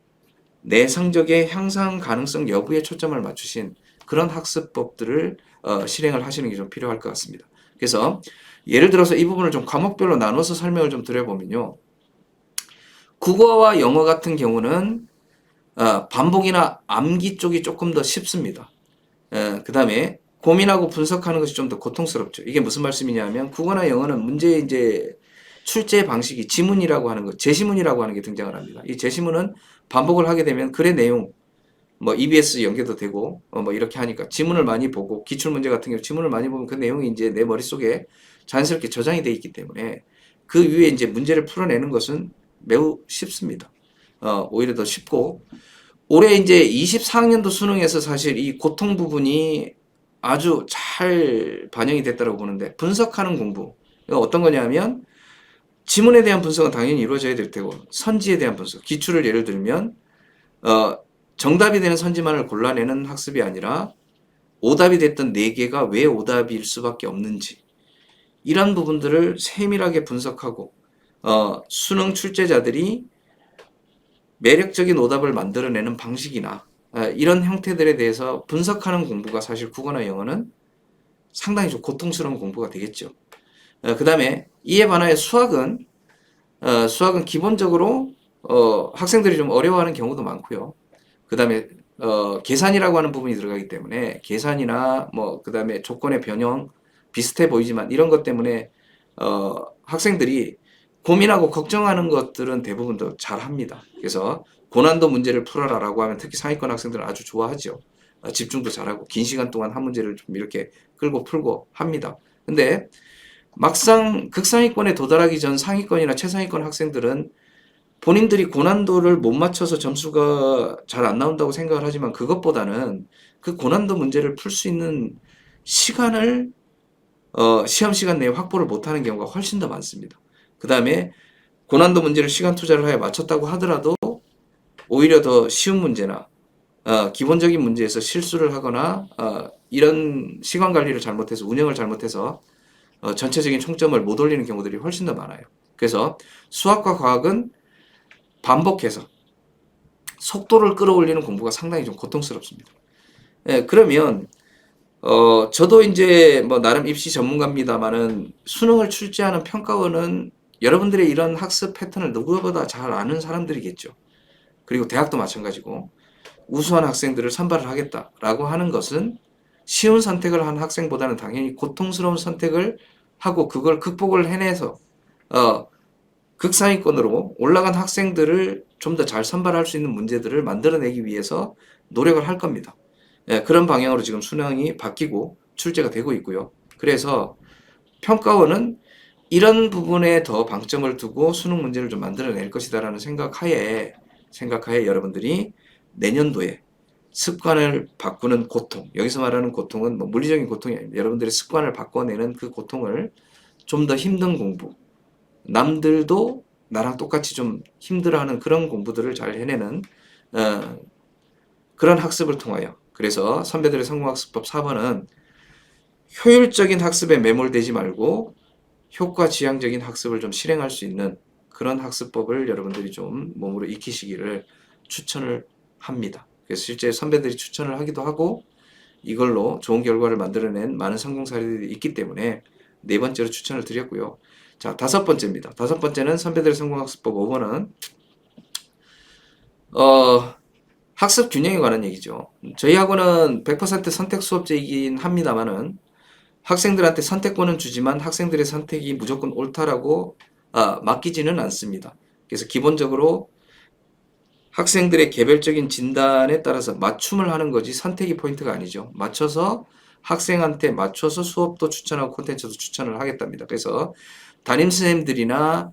내 성적의 향상 가능성 여부에 초점을 맞추신 그런 학습법들을 실행을 하시는 게 좀 필요할 것 같습니다. 그래서 예를 들어서 이 부분을 좀 과목별로 나눠서 설명을 좀 드려보면요. 국어와 영어 같은 경우는 반복이나 암기 쪽이 조금 더 쉽습니다. 그 다음에 고민하고 분석하는 것이 좀 더 고통스럽죠. 이게 무슨 말씀이냐면 국어나 영어는 문제 이제 출제 방식이 지문이라고 하는 것, 제시문이라고 하는 게 등장을 합니다. 이 제시문은 반복을 하게 되면 글의 내용, 뭐 EBS 연계도 되고 뭐 이렇게 하니까 지문을 많이 보고 기출 문제 같은 경우 지문을 많이 보면 그 내용이 이제 내 머릿속에 자연스럽게 저장이 돼 있기 때문에 그 위에 이제 문제를 풀어내는 것은 매우 쉽습니다. 오히려 더 쉽고 올해 이제 24학년도 수능에서 사실 이 고통 부분이 아주 잘 반영이 됐다고 보는데 분석하는 공부 어떤 거냐면 지문에 대한 분석은 당연히 이루어져야 될 테고 선지에 대한 분석 기출을 예를 들면 정답이 되는 선지만을 골라내는 학습이 아니라 오답이 됐던 4개가 왜 오답일 수밖에 없는지 이런 부분들을 세밀하게 분석하고 수능 출제자들이 매력적인 오답을 만들어내는 방식이나 이런 형태들에 대해서 분석하는 공부가 사실 국어나 영어는 상당히 좀 고통스러운 공부가 되겠죠. 그 다음에 이에 반하여 수학은 기본적으로 학생들이 좀 어려워하는 경우도 많고요. 그 다음에 계산이라고 하는 부분이 들어가기 때문에 계산이나 뭐 그 다음에 조건의 변형 비슷해 보이지만 이런 것 때문에 학생들이 고민하고 걱정하는 것들은 대부분 더 잘합니다. 그래서 고난도 문제를 풀어라라고 하면 특히 상위권 학생들은 아주 좋아하죠. 집중도 잘하고 긴 시간 동안 한 문제를 좀 이렇게 끌고 풀고 합니다. 근데 막상 극상위권에 도달하기 전 상위권이나 최상위권 학생들은 본인들이 고난도를 못 맞춰서 점수가 잘 안 나온다고 생각을 하지만 그것보다는 그 고난도 문제를 풀 수 있는 시간을 시험 시간 내에 확보를 못하는 경우가 훨씬 더 많습니다. 그 다음에 고난도 문제를 시간 투자를 하여 맞췄다고 하더라도 오히려 더 쉬운 문제나 기본적인 문제에서 실수를 하거나 이런 시간 관리를 잘못해서 운영을 잘못해서 전체적인 총점을 못 올리는 경우들이 훨씬 더 많아요. 그래서 수학과 과학은 반복해서 속도를 끌어올리는 공부가 상당히 좀 고통스럽습니다. 예, 그러면 저도 이제 뭐 나름 입시 전문가입니다만은 수능을 출제하는 평가원은 여러분들의 이런 학습 패턴을 누구보다 잘 아는 사람들이겠죠. 그리고 대학도 마찬가지고 우수한 학생들을 선발을 하겠다라고 하는 것은 쉬운 선택을 한 학생보다는 당연히 고통스러운 선택을 하고 그걸 극복을 해내서 어, 극상위권으로 올라간 학생들을 좀 더 잘 선발할 수 있는 문제들을 만들어내기 위해서 노력을 할 겁니다. 예, 그런 방향으로 지금 수능이 바뀌고 출제가 되고 있고요. 그래서 평가원은 이런 부분에 더 방점을 두고 수능 문제를 좀 만들어낼 것이다라는 생각하에 여러분들이 내년도에 습관을 바꾸는 고통, 여기서 말하는 고통은 뭐 물리적인 고통이 아닙니다. 여러분들의 습관을 바꿔내는 그 고통을 좀 더 힘든 공부, 남들도 나랑 똑같이 좀 힘들어하는 그런 공부들을 잘 해내는 어, 그런 학습을 통하여 그래서 선배들의 성공학습법 4번은 효율적인 학습에 매몰되지 말고 효과 지향적인 학습을 좀 실행할 수 있는 그런 학습법을 여러분들이 좀 몸으로 익히시기를 추천을 합니다. 그래서 실제 선배들이 추천을 하기도 하고 이걸로 좋은 결과를 만들어낸 많은 성공 사례들이 있기 때문에 네 번째로 추천을 드렸고요. 자, 다섯 번째입니다. 다섯 번째는 선배들의 성공학습법 5번은 학습 균형에 관한 얘기죠. 저희 학원은 100% 선택 수업제이긴 합니다만은 학생들한테 선택권은 주지만 학생들의 선택이 무조건 옳다라고 맡기지는 않습니다. 그래서 기본적으로 학생들의 개별적인 진단에 따라서 맞춤을 하는 거지 선택이 포인트가 아니죠. 맞춰서 학생한테 맞춰서 수업도 추천하고 콘텐츠도 추천을 하겠답니다. 그래서 담임 선생님들이나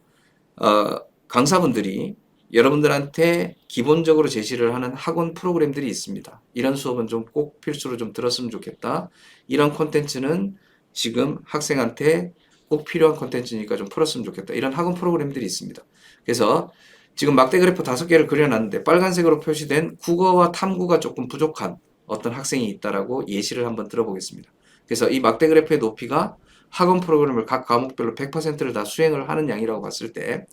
강사분들이 여러분들한테 기본적으로 제시를 하는 학원 프로그램들이 있습니다. 이런 수업은 좀 꼭 필수로 좀 들었으면 좋겠다. 이런 콘텐츠는 지금 학생한테 꼭 필요한 콘텐츠니까 좀 풀었으면 좋겠다. 이런 학원 프로그램들이 있습니다. 그래서 지금 막대 그래프 5개를 그려놨는데 빨간색으로 표시된 국어와 탐구가 조금 부족한 어떤 학생이 있다라고 예시를 한번 들어보겠습니다. 그래서 이 막대 그래프의 높이가 학원 프로그램을 각 과목별로 100%를 다 수행을 하는 양이라고 봤을 때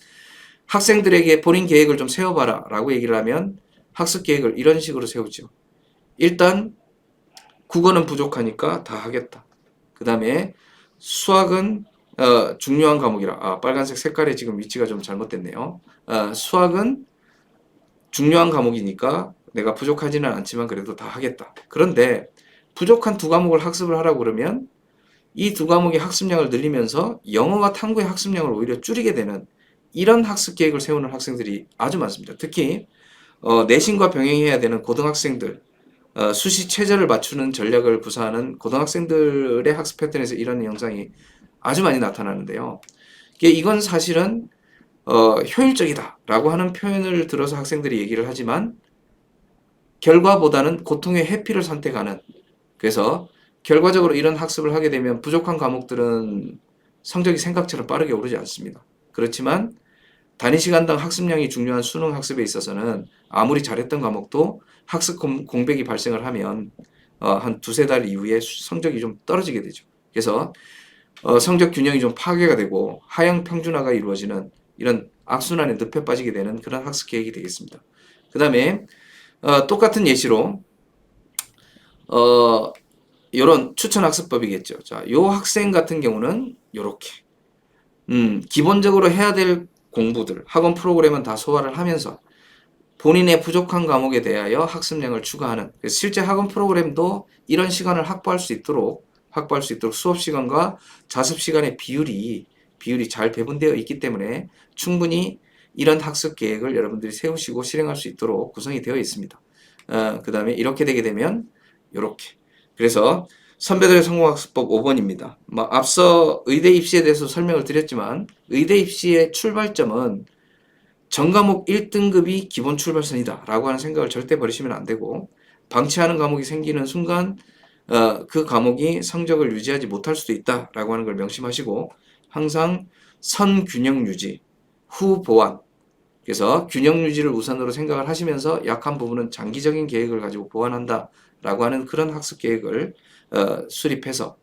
학생들에게 본인 계획을 좀 세워봐라 라고 얘기를 하면 학습 계획을 이런 식으로 세우죠. 일단 국어는 부족하니까 다 하겠다. 그 다음에 수학은 중요한 과목이라 빨간색 색깔의 지금 위치가 좀 잘못됐네요. 수학은 중요한 과목이니까 내가 부족하지는 않지만 그래도 다 하겠다. 그런데 부족한 두 과목을 학습을 하라고 그러면 이 두 과목의 학습량을 늘리면서 영어와 탐구의 학습량을 오히려 줄이게 되는 이런 학습 계획을 세우는 학생들이 아주 많습니다. 특히 내신과 병행해야 되는 고등학생들, 수시 최저를 맞추는 전략을 구사하는 고등학생들의 학습 패턴에서 이런 영상이 아주 많이 나타나는데요. 이건 사실은 효율적이다라고 하는 표현을 들어서 학생들이 얘기를 하지만 결과보다는 고통의 회피를 선택하는 그래서 결과적으로 이런 학습을 하게 되면 부족한 과목들은 성적이 생각처럼 빠르게 오르지 않습니다. 그렇지만 단위 시간당 학습량이 중요한 수능 학습에 있어서는 아무리 잘했던 과목도 학습 공백이 발생을 하면 한 두세 달 이후에 성적이 좀 떨어지게 되죠. 그래서 성적 균형이 좀 파괴가 되고 하향 평준화가 이루어지는 이런 악순환에 늪에 빠지게 되는 그런 학습 계획이 되겠습니다. 그 다음에 똑같은 예시로 이런 추천 학습법이겠죠. 자, 요 학생 같은 경우는 요렇게 기본적으로 해야 될 공부들, 학원 프로그램은 다 소화를 하면서 본인의 부족한 과목에 대하여 학습량을 추가하는 실제 학원 프로그램도 이런 시간을 확보할 수 있도록 수업 시간과 자습 시간의 비율이 잘 배분되어 있기 때문에 충분히 이런 학습 계획을 여러분들이 세우시고 실행할 수 있도록 구성이 되어 있습니다. 그 다음에 이렇게 되게 되면 이렇게 그래서 선배들의 성공학습법 5번입니다. 앞서 의대 입시에 대해서 설명을 드렸지만 의대 입시의 출발점은 전과목 1등급이 기본 출발선이다 라고 하는 생각을 절대 버리시면 안 되고 방치하는 과목이 생기는 순간 그 과목이 성적을 유지하지 못할 수도 있다 라고 하는 걸 명심하시고 항상 선균형 유지, 후 보완 그래서 균형 유지를 우선으로 생각을 하시면서 약한 부분은 장기적인 계획을 가지고 보완한다 라고 하는 그런 학습 계획을 수립해서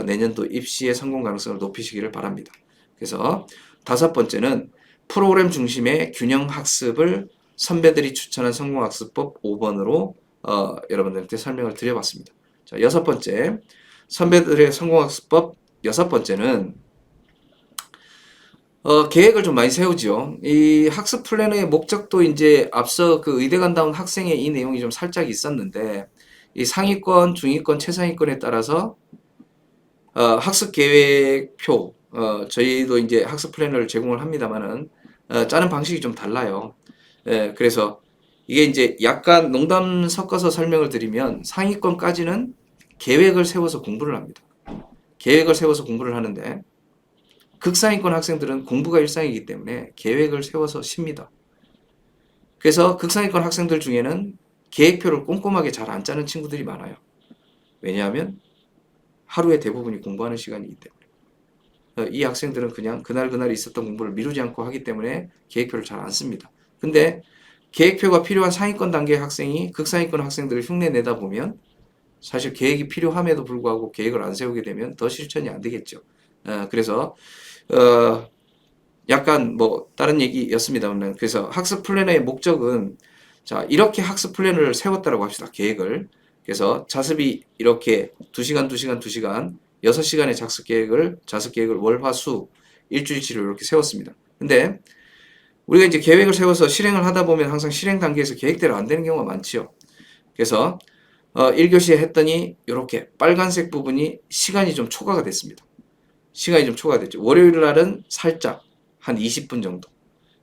내년도 입시의 성공 가능성을 높이시기를 바랍니다. 그래서 다섯 번째는 프로그램 중심의 균형 학습을 선배들이 추천한 성공학습법 5번으로 여러분들한테 설명을 드려봤습니다. 자, 여섯 번째, 선배들의 성공학습법 여섯 번째는 계획을 좀 많이 세우죠. 이 학습 플래너의 목적도 이제 앞서 그 의대간다운 학생의 이 내용이 좀 살짝 있었는데, 이 상위권, 중위권, 최상위권에 따라서 학습 계획표, 저희도 이제 학습 플래너를 제공을 합니다만은 짜는 방식이 좀 달라요. 그래서 이게 이제 약간 농담 섞어서 설명을 드리면 상위권까지는 계획을 세워서 공부를 합니다. 계획을 세워서 공부를 하는데 극상위권 학생들은 공부가 일상이기 때문에 계획을 세워서 쉽니다. 그래서 극상위권 학생들 중에는 계획표를 꼼꼼하게 잘 안 짜는 친구들이 많아요. 왜냐하면 하루의 대부분이 공부하는 시간이기 때문에. 이 학생들은 그냥 그날 있었던 공부를 미루지 않고 하기 때문에 계획표를 잘 안 씁니다. 근데 계획표가 필요한 상위권 단계의 학생이 극상위권 학생들을 흉내 내다 보면 사실 계획이 필요함에도 불구하고 계획을 안 세우게 되면 더 실천이 안 되겠죠. 그래서 약간 뭐 다른 얘기였습니다만, 그래서 학습 플래너의 목적은, 자, 이렇게 학습 플래너를 세웠다라고 합시다. 계획을. 그래서 자습이 이렇게 2시간 2시간 2시간 6시간의 자습 계획을 월, 화, 수 일주일치로 이렇게 세웠습니다. 근데 우리가 이제 계획을 세워서 실행을 하다 보면 항상 실행 단계에서 계획대로 안 되는 경우가 많지요. 그래서 1교시에 했더니 이렇게 빨간색 부분이 시간이 좀 초과가 됐습니다. 시간이 좀 초과가 됐죠. 월요일 날은 살짝 한 20분 정도.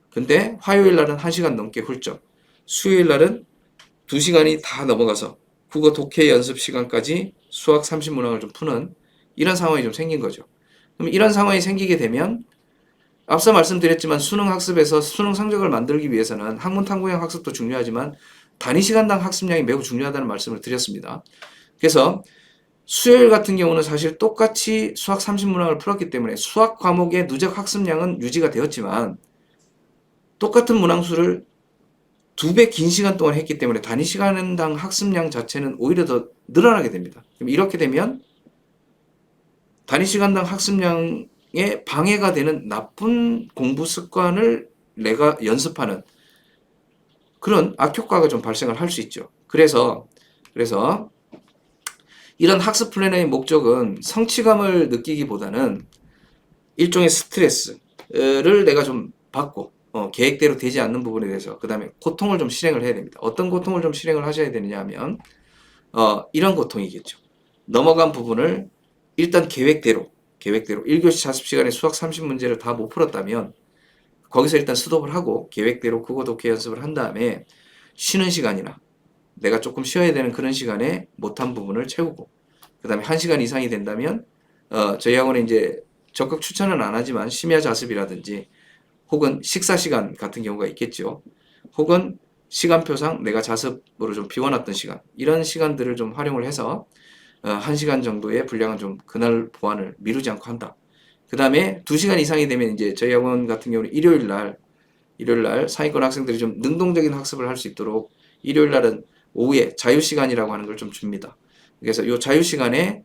근데 화요일 날은 1시간 넘게 훌쩍. 수요일 날은 2시간이 다 넘어가서 국어 독해 연습 시간까지 수학 30문항을 좀 푸는 이런 상황이 좀 생긴 거죠. 그럼 이런 상황이 생기게 되면 앞서 말씀드렸지만 수능 학습에서 수능 성적을 만들기 위해서는 학문 탐구형 학습도 중요하지만 단위 시간당 학습량이 매우 중요하다는 말씀을 드렸습니다. 그래서 수요일 같은 경우는 사실 똑같이 수학 30문항을 풀었기 때문에 수학 과목의 누적 학습량은 유지가 되었지만 똑같은 문항수를 2배 긴 시간 동안 했기 때문에 단위 시간당 학습량 자체는 오히려 더 늘어나게 됩니다. 그럼 이렇게 되면 단위 시간당 학습량에 방해가 되는 나쁜 공부 습관을 내가 연습하는 그런 악효과가 좀 발생을 할 수 있죠. 그래서 이런 학습 플래너의 목적은 성취감을 느끼기보다는 일종의 스트레스를 내가 좀 받고 계획대로 되지 않는 부분에 대해서 그 다음에 고통을 좀 실행을 해야 됩니다. 어떤 고통을 좀 실행을 하셔야 되느냐 하면 이런 고통이겠죠. 넘어간 부분을 일단 계획대로 1교시 자습 시간에 수학 30문제를 다 못 풀었다면 거기서 일단 스톱을 하고 계획대로 국어 독해 연습을 한 다음에 쉬는 시간이나 내가 조금 쉬어야 되는 그런 시간에 못한 부분을 채우고 그 다음에 1시간 이상이 된다면 저희 학원에 이제 적극 추천은 안 하지만 심야 자습이라든지 혹은 식사 시간 같은 경우가 있겠죠. 혹은 시간표상 내가 자습으로 좀 비워놨던 시간 이런 시간들을 좀 활용을 해서 1시간 정도의 분량은 좀 그날 보완을 미루지 않고 한다. 그 다음에 2시간 이상이 되면 이제 저희 학원 같은 경우는 일요일 날 상위권 학생들이 좀 능동적인 학습을 할 수 있도록 일요일 날은 오후에 자유시간이라고 하는 걸 좀 줍니다. 그래서 이 자유시간에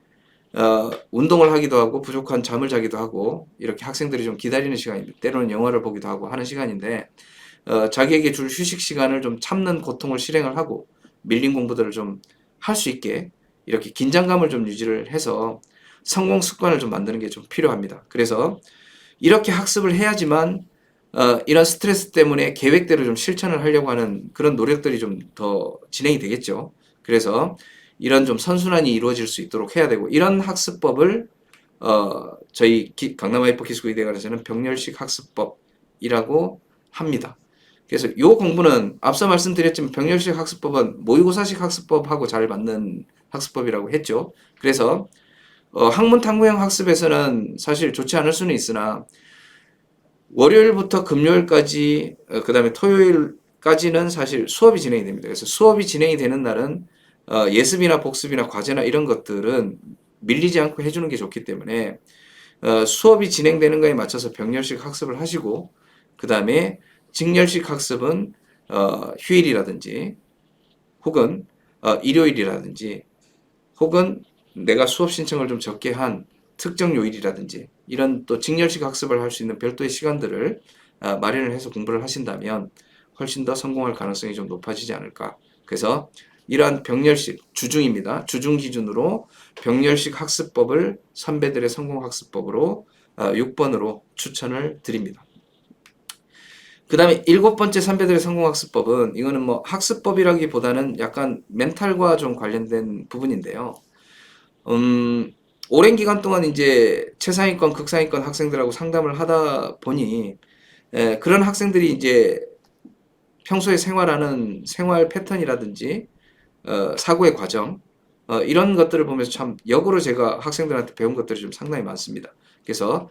운동을 하기도 하고 부족한 잠을 자기도 하고 이렇게 학생들이 좀 기다리는 시간입니다. 때로는 영화를 보기도 하고 하는 시간인데 자기에게 줄 휴식 시간을 좀 참는 고통을 실행을 하고 밀린 공부들을 좀 할 수 있게 이렇게 긴장감을 좀 유지를 해서 성공 습관을 좀 만드는 게 좀 필요합니다. 그래서 이렇게 학습을 해야지만 이런 스트레스 때문에 계획대로 좀 실천을 하려고 하는 그런 노력들이 좀 더 진행이 되겠죠. 그래서 이런 좀 선순환이 이루어질 수 있도록 해야 되고 이런 학습법을 저희 강남 와이프 기술의대관에서는 병렬식 학습법이라고 합니다. 그래서 이 공부는 앞서 말씀드렸지만 병렬식 학습법은 모의고사식 학습법하고 잘 맞는 학습법이라고 했죠. 그래서 학문 탐구형 학습에서는 사실 좋지 않을 수는 있으나 월요일부터 금요일까지 그 다음에 토요일까지는 사실 수업이 진행이 됩니다. 그래서 수업이 진행이 되는 날은 예습이나 복습이나 과제나 이런 것들은 밀리지 않고 해주는 게 좋기 때문에 수업이 진행되는 거에 맞춰서 병렬식 학습을 하시고 그 다음에 직렬식 학습은 휴일이라든지 혹은 일요일이라든지 혹은 내가 수업 신청을 좀 적게 한 특정 요일이라든지 이런 또 직렬식 학습을 할 수 있는 별도의 시간들을 마련을 해서 공부를 하신다면 훨씬 더 성공할 가능성이 좀 높아지지 않을까. 그래서 이러한 병렬식, 주중입니다. 주중 기준으로 병렬식 학습법을 선배들의 성공 학습법으로 6번으로 추천을 드립니다. 그 다음에 7번째 선배들의 성공 학습법은 이거는 뭐 학습법이라기보다는 약간 멘탈과 좀 관련된 부분인데요. 오랜 기간 동안 이제 최상위권, 극상위권 학생들하고 상담을 하다 보니 그런 학생들이 이제 평소에 생활하는 생활 패턴이라든지 사고의 과정 이런 것들을 보면서 참 역으로 제가 학생들한테 배운 것들이 좀 상당히 많습니다. 그래서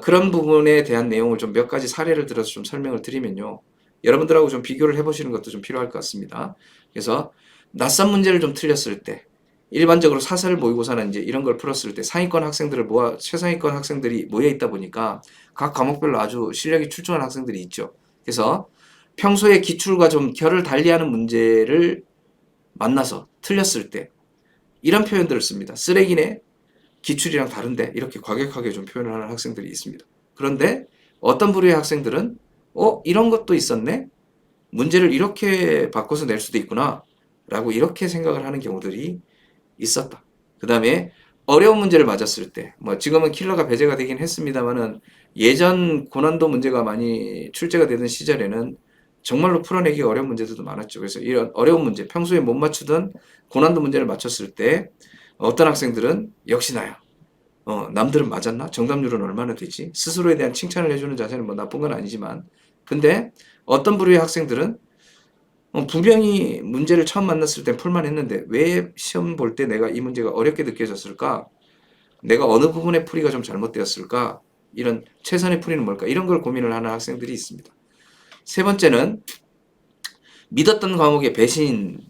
그런 부분에 대한 내용을 좀 몇 가지 사례를 들어서 좀 설명을 드리면요. 여러분들하고 좀 비교를 해보시는 것도 좀 필요할 것 같습니다. 그래서 낯선 문제를 좀 틀렸을 때 일반적으로 사설 모의고사나 이제 이런 걸 풀었을 때 상위권 학생들을 모아 최상위권 학생들이 모여 있다 보니까 각 과목별로 아주 실력이 출중한 학생들이 있죠. 그래서 평소에 기출과 좀 결을 달리하는 문제를 만나서 틀렸을 때 이런 표현들을 씁니다. 쓰레기네, 기출이랑 다른데 이렇게 과격하게 좀 표현을 하는 학생들이 있습니다. 그런데 어떤 부류의 학생들은 이런 것도 있었네? 문제를 이렇게 바꿔서 낼 수도 있구나 라고 이렇게 생각을 하는 경우들이 있었다. 그 다음에 어려운 문제를 맞았을 때, 뭐 지금은 킬러가 배제가 되긴 했습니다만은 예전 고난도 문제가 많이 출제가 되던 시절에는 정말로 풀어내기 어려운 문제들도 많았죠. 그래서 이런 어려운 문제, 평소에 못 맞추던 고난도 문제를 맞췄을 때 어떤 학생들은 역시 나야. 남들은 맞았나? 정답률은 얼마나 되지? 스스로에 대한 칭찬을 해주는 자세는 뭐 나쁜 건 아니지만 근데 어떤 부류의 학생들은 분명히 문제를 처음 만났을 때 풀만 했는데 왜 시험 볼 때 내가 이 문제가 어렵게 느껴졌을까? 내가 어느 부분의 풀이가 좀 잘못되었을까? 이런 최선의 풀이는 뭘까? 이런 걸 고민을 하는 학생들이 있습니다. 세 번째는 믿었던 과목의 배신.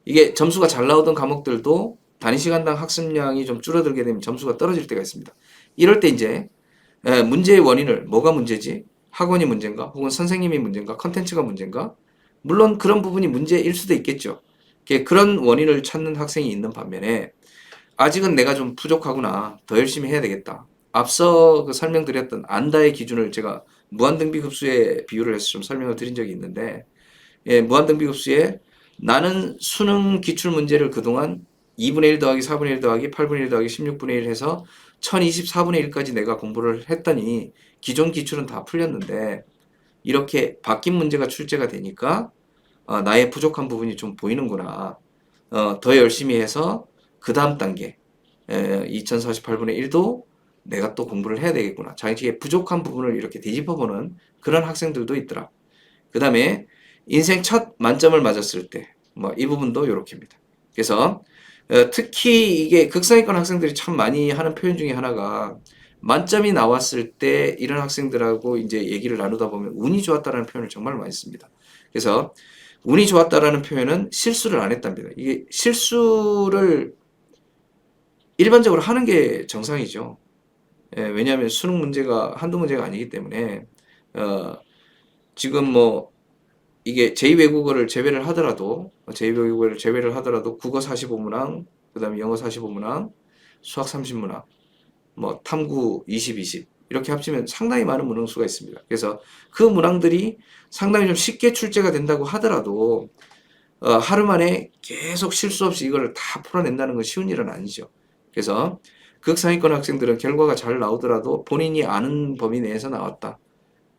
이게 점수가 잘 나오던 과목들도 단위 시간당 학습량이 좀 줄어들게 되면 점수가 떨어질 때가 있습니다. 이럴 때 이제 문제의 원인을 뭐가 문제지? 학원이 문제인가? 혹은 선생님이 문제인가? 컨텐츠가 문제인가? 물론 그런 부분이 문제일 수도 있겠죠. 그런 원인을 찾는 학생이 있는 반면에 아직은 내가 좀 부족하구나. 더 열심히 해야 되겠다. 앞서 그 설명드렸던 안다의 기준을 제가 무한등비급수에 비유를 해서 좀 설명을 드린 적이 있는데 무한등비급수에 나는 수능 기출 문제를 그동안 2분의 1 더하기 4분의 1 더하기 8분의 1 더하기 16분의 1 해서 1024분의 1까지 내가 공부를 했더니 기존 기출은 다 풀렸는데 이렇게 바뀐 문제가 출제가 되니까 나의 부족한 부분이 좀 보이는구나. 더 열심히 해서 그 다음 단계 2048분의 1도 내가 또 공부를 해야 되겠구나. 자기의 부족한 부분을 이렇게 되짚어보는 그런 학생들도 있더라. 그 다음에 인생 첫 만점을 맞았을 때 뭐 이 부분도 이렇게입니다. 그래서 특히 이게 극상위권 학생들이 참 많이 하는 표현 중에 하나가 만점이 나왔을 때 이런 학생들하고 이제 얘기를 나누다 보면 운이 좋았다라는 표현을 정말 많이 씁니다. 그래서 운이 좋았다라는 표현은 실수를 안 했답니다. 이게 실수를 일반적으로 하는 게 정상이죠. 왜냐하면 수능 문제가 한두 문제가 아니기 때문에 지금 뭐 이게 제2외국어를 제외를 하더라도 국어 45문항, 그다음에 영어 45문항, 수학 30문항, 뭐 탐구 20, 20 이렇게 합치면 상당히 많은 문항수가 있습니다. 그래서 그 문항들이 상당히 좀 쉽게 출제가 된다고 하더라도 하루 만에 계속 실수 없이 이걸 다 풀어낸다는 건 쉬운 일은 아니죠. 그래서 극상위권 학생들은 결과가 잘 나오더라도 본인이 아는 범위 내에서 나왔다.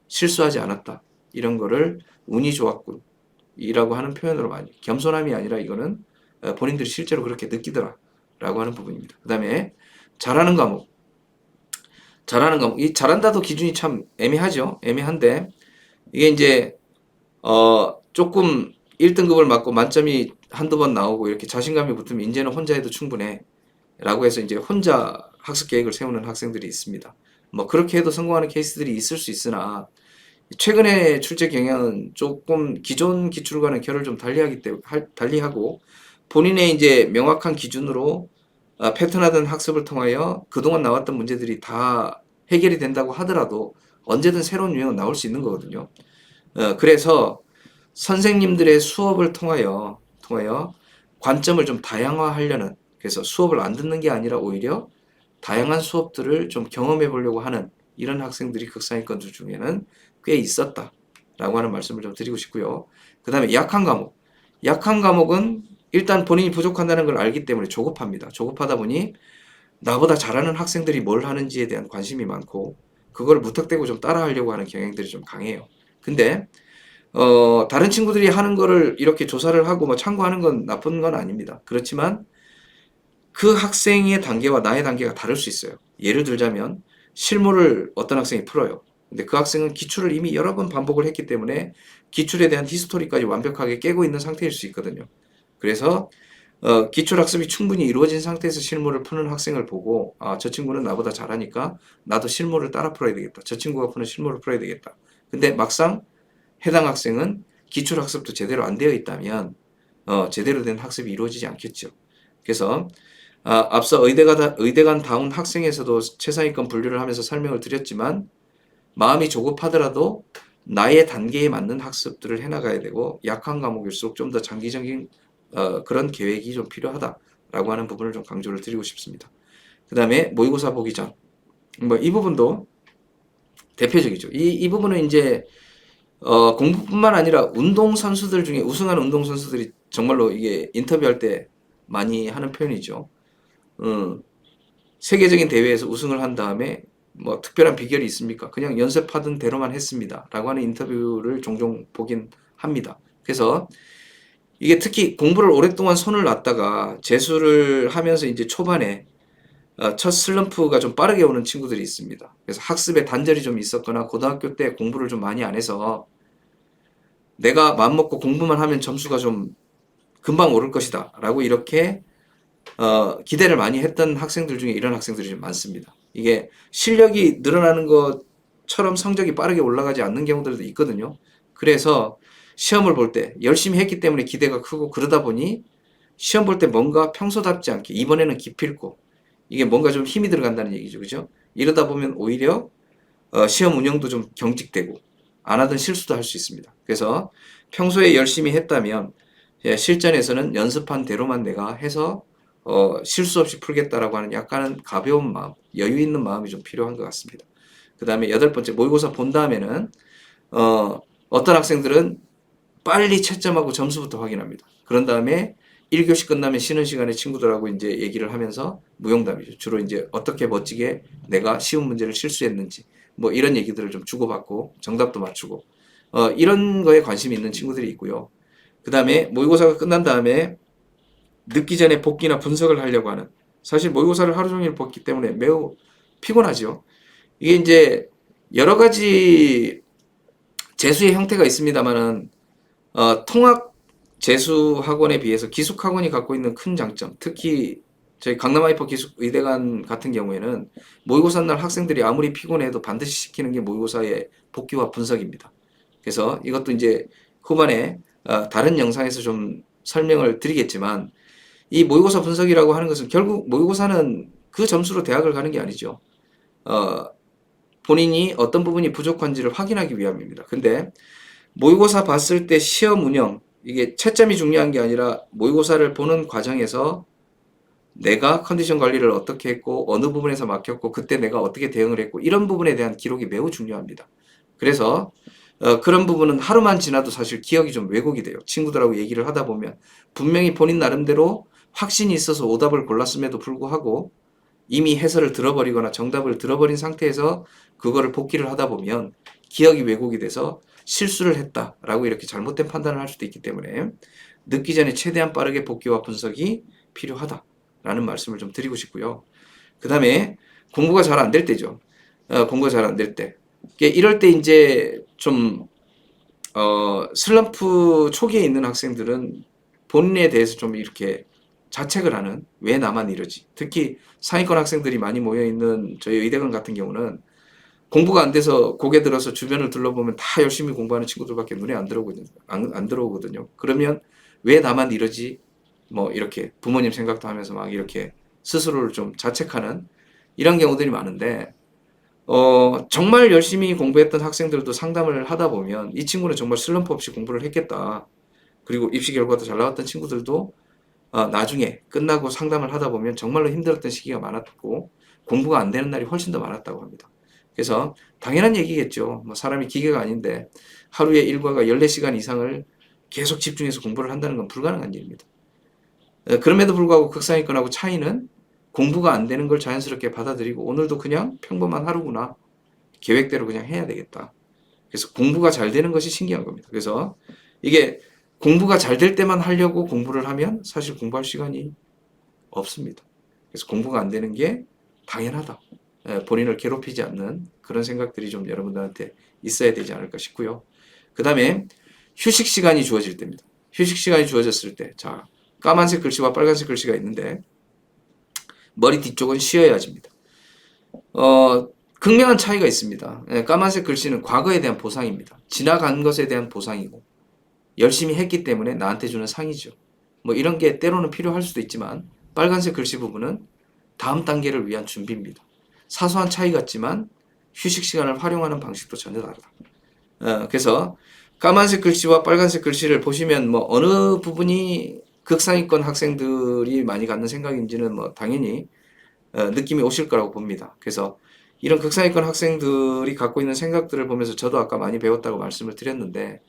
실수하지 않았다. 이런 거를 운이 좋았군. 이라고 하는 표현으로 많이 겸손함이 아니라 이거는 본인들이 실제로 그렇게 느끼더라. 라고 하는 부분입니다. 그 다음에 잘하는 과목. 이 잘한다도 기준이 참 애매하죠. 애매한데 이게 이제 조금 1등급을 맞고 만점이 한두 번 나오고 이렇게 자신감이 붙으면 이제는 혼자 해도 충분해. 라고 해서 이제 혼자 학습 계획을 세우는 학생들이 있습니다. 뭐 그렇게 해도 성공하는 케이스들이 있을 수 있으나 최근에 출제 경향은 조금 기존 기출과는 결을 좀 달리하고 본인의 이제 명확한 기준으로 패턴화된 학습을 통하여 그동안 나왔던 문제들이 다 해결이 된다고 하더라도 언제든 새로운 유형은 나올 수 있는 거거든요. 그래서 선생님들의 수업을 통하여 관점을 좀 다양화하려는 그래서 수업을 안 듣는 게 아니라 오히려 다양한 수업들을 좀 경험해 보려고 하는 이런 학생들이 극상위권들 중에는 꽤 있었다 라고 하는 말씀을 좀 드리고 싶고요. 그 다음에 약한 과목. 약한 과목은 일단 본인이 부족한다는 걸 알기 때문에 조급합니다. 조급하다 보니 나보다 잘하는 학생들이 뭘 하는지에 대한 관심이 많고 그걸 무턱대고 좀 따라하려고 하는 경향들이 좀 강해요. 근데 다른 친구들이 하는 거를 이렇게 조사를 하고 뭐 참고하는 건 나쁜 건 아닙니다. 그렇지만 그 학생의 단계와 나의 단계가 다를 수 있어요. 예를 들자면 실무를 어떤 학생이 풀어요. 근데 그 학생은 기출을 이미 여러 번 반복을 했기 때문에 기출에 대한 히스토리까지 완벽하게 깨고 있는 상태일 수 있거든요. 그래서 기출 학습이 충분히 이루어진 상태에서 실무를 푸는 학생을 보고 저 친구는 나보다 잘하니까 나도 실무를 따라 풀어야 되겠다. 저 친구가 푸는 실무를 풀어야 되겠다. 근데 막상 해당 학생은 기출 학습도 제대로 안 되어 있다면 제대로 된 학습이 이루어지지 않겠죠. 그래서 앞서 의대간 다운 학생에서도 최상위권 분류를 하면서 설명을 드렸지만 마음이 조급하더라도 나의 단계에 맞는 학습들을 해나가야 되고 약한 과목일수록 좀 더 장기적인 그런 계획이 좀 필요하다라고 하는 부분을 좀 강조를 드리고 싶습니다. 그 다음에 모의고사 보기 전, 뭐 이 부분도 대표적이죠. 이 부분은 이제 공부뿐만 아니라 운동선수들 중에 우승하는 운동선수들이 정말로 이게 인터뷰할 때 많이 하는 표현이죠. 세계적인 대회에서 우승을 한 다음에 뭐 특별한 비결이 있습니까? 그냥 연습하던 대로만 했습니다. 라고 하는 인터뷰를 종종 보긴 합니다. 그래서 이게 특히 공부를 오랫동안 손을 놨다가 재수를 하면서 이제 초반에 첫 슬럼프가 좀 빠르게 오는 친구들이 있습니다. 그래서 학습에 단절이 좀 있었거나 고등학교 때 공부를 좀 많이 안 해서 내가 마음먹고 공부만 하면 점수가 좀 금방 오를 것이다 라고 이렇게 기대를 많이 했던 학생들 중에 이런 학생들이 좀 많습니다. 이게 실력이 늘어나는 것처럼 성적이 빠르게 올라가지 않는 경우들도 있거든요. 그래서 시험을 볼 때 열심히 했기 때문에 기대가 크고 그러다 보니 시험 볼 때 뭔가 평소답지 않게 이번에는 기필코 이게 뭔가 좀 힘이 들어간다는 얘기죠. 그죠? 이러다 보면 오히려 시험 운영도 좀 경직되고 안 하던 실수도 할 수 있습니다. 그래서 평소에 열심히 했다면 실전에서는 연습한 대로만 내가 해서 실수 없이 풀겠다라고 하는 약간은 가벼운 마음, 여유 있는 마음이 좀 필요한 것 같습니다. 그 다음에 여덟 번째 모의고사 본 다음에는 어떤 학생들은 빨리 채점하고 점수부터 확인합니다. 그런 다음에 1교시 끝나면 쉬는 시간에 친구들하고 이제 얘기를 하면서 무용담이죠. 주로 이제 어떻게 멋지게 내가 쉬운 문제를 실수했는지 뭐 이런 얘기들을 좀 주고받고 정답도 맞추고 이런 거에 관심이 있는 친구들이 있고요. 그 다음에 모의고사가 끝난 다음에 늦기 전에 복기나 분석을 하려고 하는 사실 모의고사를 하루 종일 봤기 때문에 매우 피곤하죠. 이게 이제 여러 가지 재수의 형태가 있습니다만은 통합 재수 학원에 비해서 기숙 학원이 갖고 있는 큰 장점, 특히 저희 강남 하이퍼 기숙 의대관 같은 경우에는 모의고사 날 학생들이 아무리 피곤해도 반드시 시키는 게 모의고사의 복기와 분석입니다. 그래서 이것도 이제 후반에 다른 영상에서 좀 설명을 드리겠지만 이 모의고사 분석이라고 하는 것은 결국 모의고사는 그 점수로 대학을 가는 게 아니죠. 본인이 어떤 부분이 부족한지를 확인하기 위함입니다. 근데 모의고사 봤을 때 시험 운영, 이게 채점이 중요한 게 아니라 모의고사를 보는 과정에서 내가 컨디션 관리를 어떻게 했고 어느 부분에서 막혔고 그때 내가 어떻게 대응을 했고 이런 부분에 대한 기록이 매우 중요합니다. 그래서 그런 부분은 하루만 지나도 사실 기억이 좀 왜곡이 돼요. 친구들하고 얘기를 하다 보면 분명히 본인 나름대로 확신이 있어서 오답을 골랐음에도 불구하고 이미 해설을 들어버리거나 정답을 들어버린 상태에서 그거를 복기를 하다 보면 기억이 왜곡이 돼서 실수를 했다라고 이렇게 잘못된 판단을 할 수도 있기 때문에 늦기 전에 최대한 빠르게 복기와 분석이 필요하다라는 말씀을 좀 드리고 싶고요. 그 다음에 공부가 잘 안 될 때죠. 공부가 잘 안 될 때. 이럴 때 이제 좀 슬럼프 초기에 있는 학생들은 본인에 대해서 좀 이렇게 자책을 하는 왜 나만 이러지? 특히 상위권 학생들이 많이 모여 있는 저희 의대관 같은 경우는 공부가 안 돼서 고개 들어서 주변을 둘러보면 다 열심히 공부하는 친구들밖에 눈에 안 들어오거든요. 안 들어오거든요. 그러면 왜 나만 이러지? 뭐 이렇게 부모님 생각도 하면서 막 이렇게 스스로를 좀 자책하는 이런 경우들이 많은데 정말 열심히 공부했던 학생들도 상담을 하다 보면 이 친구는 정말 슬럼프 없이 공부를 했겠다. 그리고 입시 결과도 잘 나왔던 친구들도 나중에 끝나고 상담을 하다 보면 정말로 힘들었던 시기가 많았고 공부가 안 되는 날이 훨씬 더 많았다고 합니다. 그래서 당연한 얘기겠죠. 뭐 사람이 기계가 아닌데 하루에 일과가 14시간 이상을 계속 집중해서 공부를 한다는 건 불가능한 일입니다. 그럼에도 불구하고 극상위권하고 차이는 공부가 안 되는 걸 자연스럽게 받아들이고 오늘도 그냥 평범한 하루구나. 계획대로 그냥 해야 되겠다. 그래서 공부가 잘 되는 것이 신기한 겁니다. 그래서 이게 공부가 잘 될 때만 하려고 공부를 하면 사실 공부할 시간이 없습니다. 그래서 공부가 안 되는 게 당연하다. 본인을 괴롭히지 않는 그런 생각들이 좀 여러분들한테 있어야 되지 않을까 싶고요. 그 다음에 휴식 시간이 주어질 때입니다. 휴식 시간이 주어졌을 때, 자, 까만색 글씨와 빨간색 글씨가 있는데 머리 뒤쪽은 쉬어야지입니다. 극명한 차이가 있습니다. 까만색 글씨는 과거에 대한 보상입니다. 지나간 것에 대한 보상이고 열심히 했기 때문에 나한테 주는 상이죠. 뭐 이런 게 때로는 필요할 수도 있지만 빨간색 글씨 부분은 다음 단계를 위한 준비입니다. 사소한 차이 같지만 휴식 시간을 활용하는 방식도 전혀 다르다. 그래서 까만색 글씨와 빨간색 글씨를 보시면 뭐 어느 부분이 극상위권 학생들이 많이 갖는 생각인지는 뭐 당연히 느낌이 오실 거라고 봅니다. 그래서 이런 극상위권 학생들이 갖고 있는 생각들을 보면서 저도 아까 많이 배웠다고 말씀을 드렸는데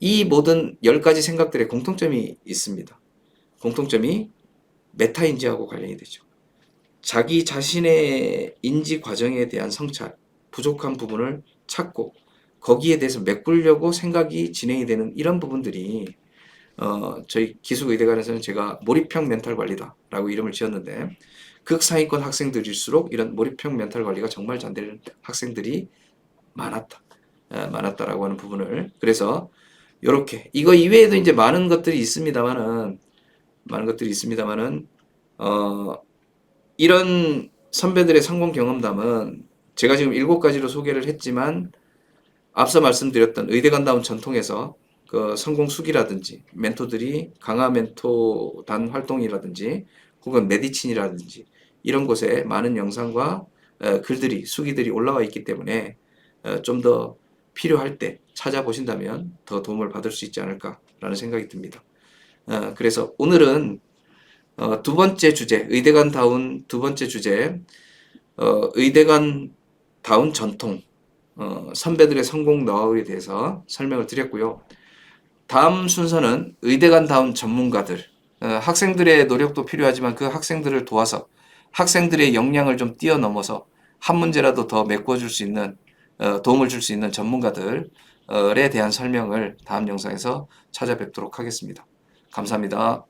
이 모든 10가지 생각들의 공통점이 있습니다. 공통점이 메타인지하고 관련이 되죠. 자기 자신의 인지 과정에 대한 성찰, 부족한 부분을 찾고 거기에 대해서 메꾸려고 생각이 진행이 되는 이런 부분들이 저희 기숙의대관에서는 제가 몰입형 멘탈 관리다라고 이름을 지었는데 극상위권 학생들일수록 이런 몰입형 멘탈 관리가 정말 잘 되는 학생들이 많았다. 많았다라고 하는 부분을 그래서 요렇게 이거 이외에도 이제 많은 것들이 있습니다만은 이런 선배들의 성공 경험담은 제가 지금 7가지로 소개를 했지만 앞서 말씀드렸던 의대간다운 전통에서 그 성공 수기라든지 멘토들이 강화 멘토단 활동이라든지 혹은 메디친이라든지 이런 곳에 많은 영상과 글들이 수기들이 올라와 있기 때문에 좀 더 필요할 때 찾아보신다면 더 도움을 받을 수 있지 않을까라는 생각이 듭니다. 그래서 오늘은 두 번째 주제, 의대관다운 두 번째 주제, 의대관다운 전통, 선배들의 성공 노하우에 대해서 설명을 드렸고요. 다음 순서는 의대관다운 전문가들, 학생들의 노력도 필요하지만 그 학생들을 도와서 학생들의 역량을 좀 뛰어넘어서 한 문제라도 더 메꿔줄 수 있는, 도움을 줄 수 있는 전문가들에 대한 설명을 다음 영상에서 찾아뵙도록 하겠습니다. 감사합니다.